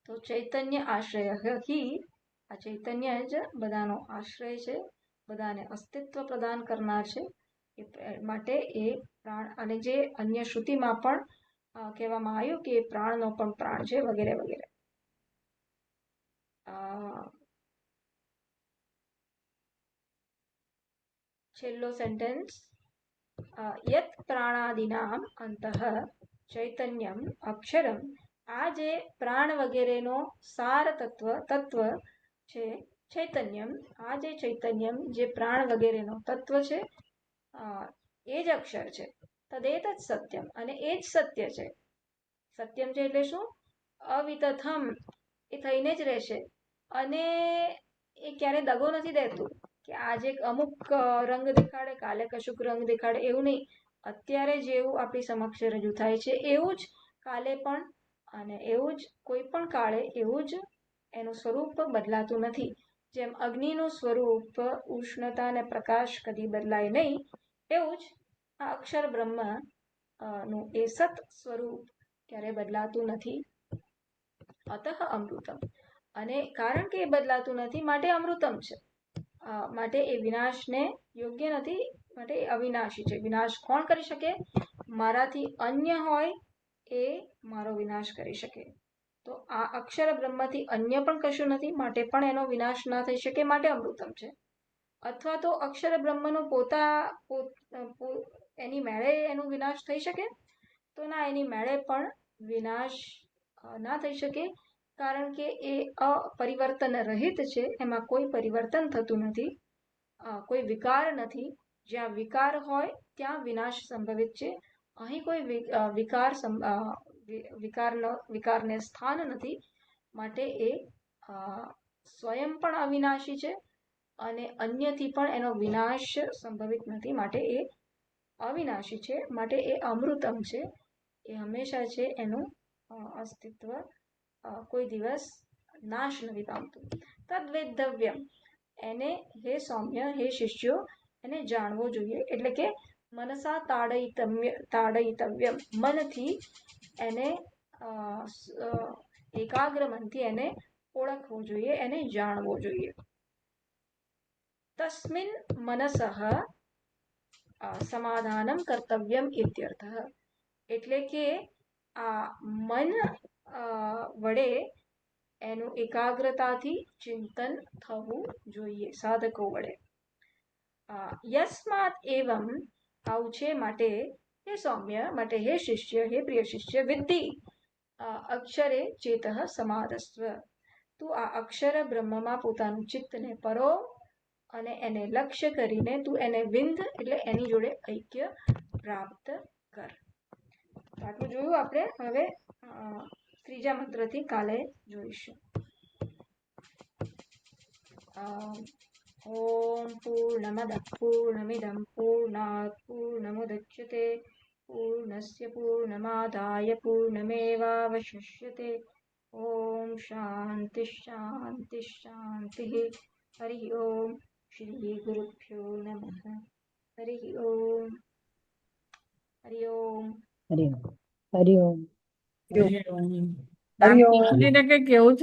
તો ચૈતન્ય આશ્રય હિ, આ ચૈતન્ય જ બધાનો આશ્રય છે, બધાને અસ્તિત્વ પ્રદાન કરનાર છે. એ માટે એ પ્રાણ, અને જે અન્ય શ્રુતિમાં પણ કહેવામાં આવ્યું કે પ્રાણનો પણ પ્રાણ છે વગેરે વગેરે. છેલ્લો સેન્ટેન્સ, યત પ્રાણાદિનામ અંતઃ ચૈતન્યમ અક્ષરમ. આ જે પ્રાણ વગેરેનો સાર તત્વ છે, ચૈતન્યમ, આ જે ચૈતન્યમ, જે પ્રાણ વગેરેનો તત્વ છે, એ જ અક્ષર છે. તદેતત સત્યમ, અને એ જ સત્ય છે. સત્યમ છે એટલે શું? અવિતથમ, એ થઈને જ રહેશે, અને એ ક્યારે દગો નથી દેતું કે આજે અમુક રંગ દેખાડે, કાલે કશુંક રંગ દેખાડે, એવું નહીં. અત્યારે જેવું આપણી સમક્ષ રજૂ થાય છે એવું જ કાલે પણ, અને એવું જ કોઈ પણ કાળે એવું જ એનું સ્વરૂપ બદલાતું નથી. જેમ અગ્નિનું સ્વરૂપ, ઉષ્ણતા અને પ્રકાશ કદી બદલાય નહીં, એવું જ આ અક્ષર બ્રહ્મ નું એ સત સ્વરૂપ ક્યારે બદલાતું નથી. અતઃ અમૃતમ, અને કારણ કે એ બદલાતું નથી માટે અમૃતમ છે. માટે એ વિનાશને યોગ્ય નથી, માટે એ અવિનાશી છે. વિનાશ કોણ કરી શકે? મારાથી અન્ય હોય એ મારો વિનાશ કરી શકે. તો આ અક્ષર બ્રહ્મથી અન્ય પણ કશું નથી, માટે પણ એનો વિનાશ ના થઈ શકે, માટે અમૃતમ છે. અથવા તો અક્ષર બ્રહ્મનો એની મેળે એનો વિનાશ થઈ શકે? તો ના, એની મેળે પણ વિનાશ ના થઈ શકે, કારણ કે એ અપરિવર્તન રહિત છે. એમાં કોઈ પરિવર્તન થતું નથી, કોઈ વિકાર નથી. જ્યાં વિકાર હોય ત્યાં વિનાશ સંભવિત છે. અહીં કોઈ વિકારને સ્થાન નથી, માટે એ સ્વયં પણ અવિનાશી છે, અને અન્યથી પણ એનો વિનાશ સંભવિત નથી, માટે એ અવિનાશી છે. માટે એ અમૃતમ છે, એ હંમેશા છે. એનું અસ્તિત્વ કોઈ દિવસ નાશ નથી પામતું. તદ્વેદ્ધવ્યમ, એને હે સૌમ્ય, હે શિષ્યો, એને જાણવો જોઈએ. એટલે કે મનસા તાડયિતવ્યમ, મનથી એને એકાગ્ર મનથી એને ઓળખવું જોઈએ, એને જાણવો જોઈએ. તસ્મિન મનસઃ સમાધાનમ કર્તવ્યમ ઇત્યર્થ. એટલે કે આ મન વડે એનું એકાગ્રતાથી ચિંતન થવું જોઈએ સાધકો વડે. યસ્માત એવમ, આવું છે માટે હે સૌમ્ય, માટે હે શિષ્ય, હે પ્રિય શિષ્ય, વિદ્ધિ અક્ષરે ચેતઃ સમાધસ્વ. તું આ અક્ષર બ્રહ્મમાં પોતાનું ચિત્તને પરો, અને એને લક્ષ્ય કરીને તું એને વિંધ, એટલે એની જોડે ઐક્ય પ્રાપ્ત કર. આટલું જોયું આપણે. હવે ત્રીજા મંત્રથી કાલે જોઈશું. ઓમ પૂર્ણમદઃ પૂર્ણમિદં પૂર્ણાત પૂર્ણમુદચ્યતે પૂર્ણસ્ય પૂર્ણમાદાય પૂર્ણમેવાવશિષ્યતે. ઓમ શાંતિ શાંતિ શાંતિ. હરિ ઓમ. શ્રી ગુરુભ્યો નમઃ. હરિ ઓમ. હરિ ઓમ. હરિ ઓમ. હરિ ઓમ. હરિ ઓમ. હરિ ઓમ. કઈ કેવું છે?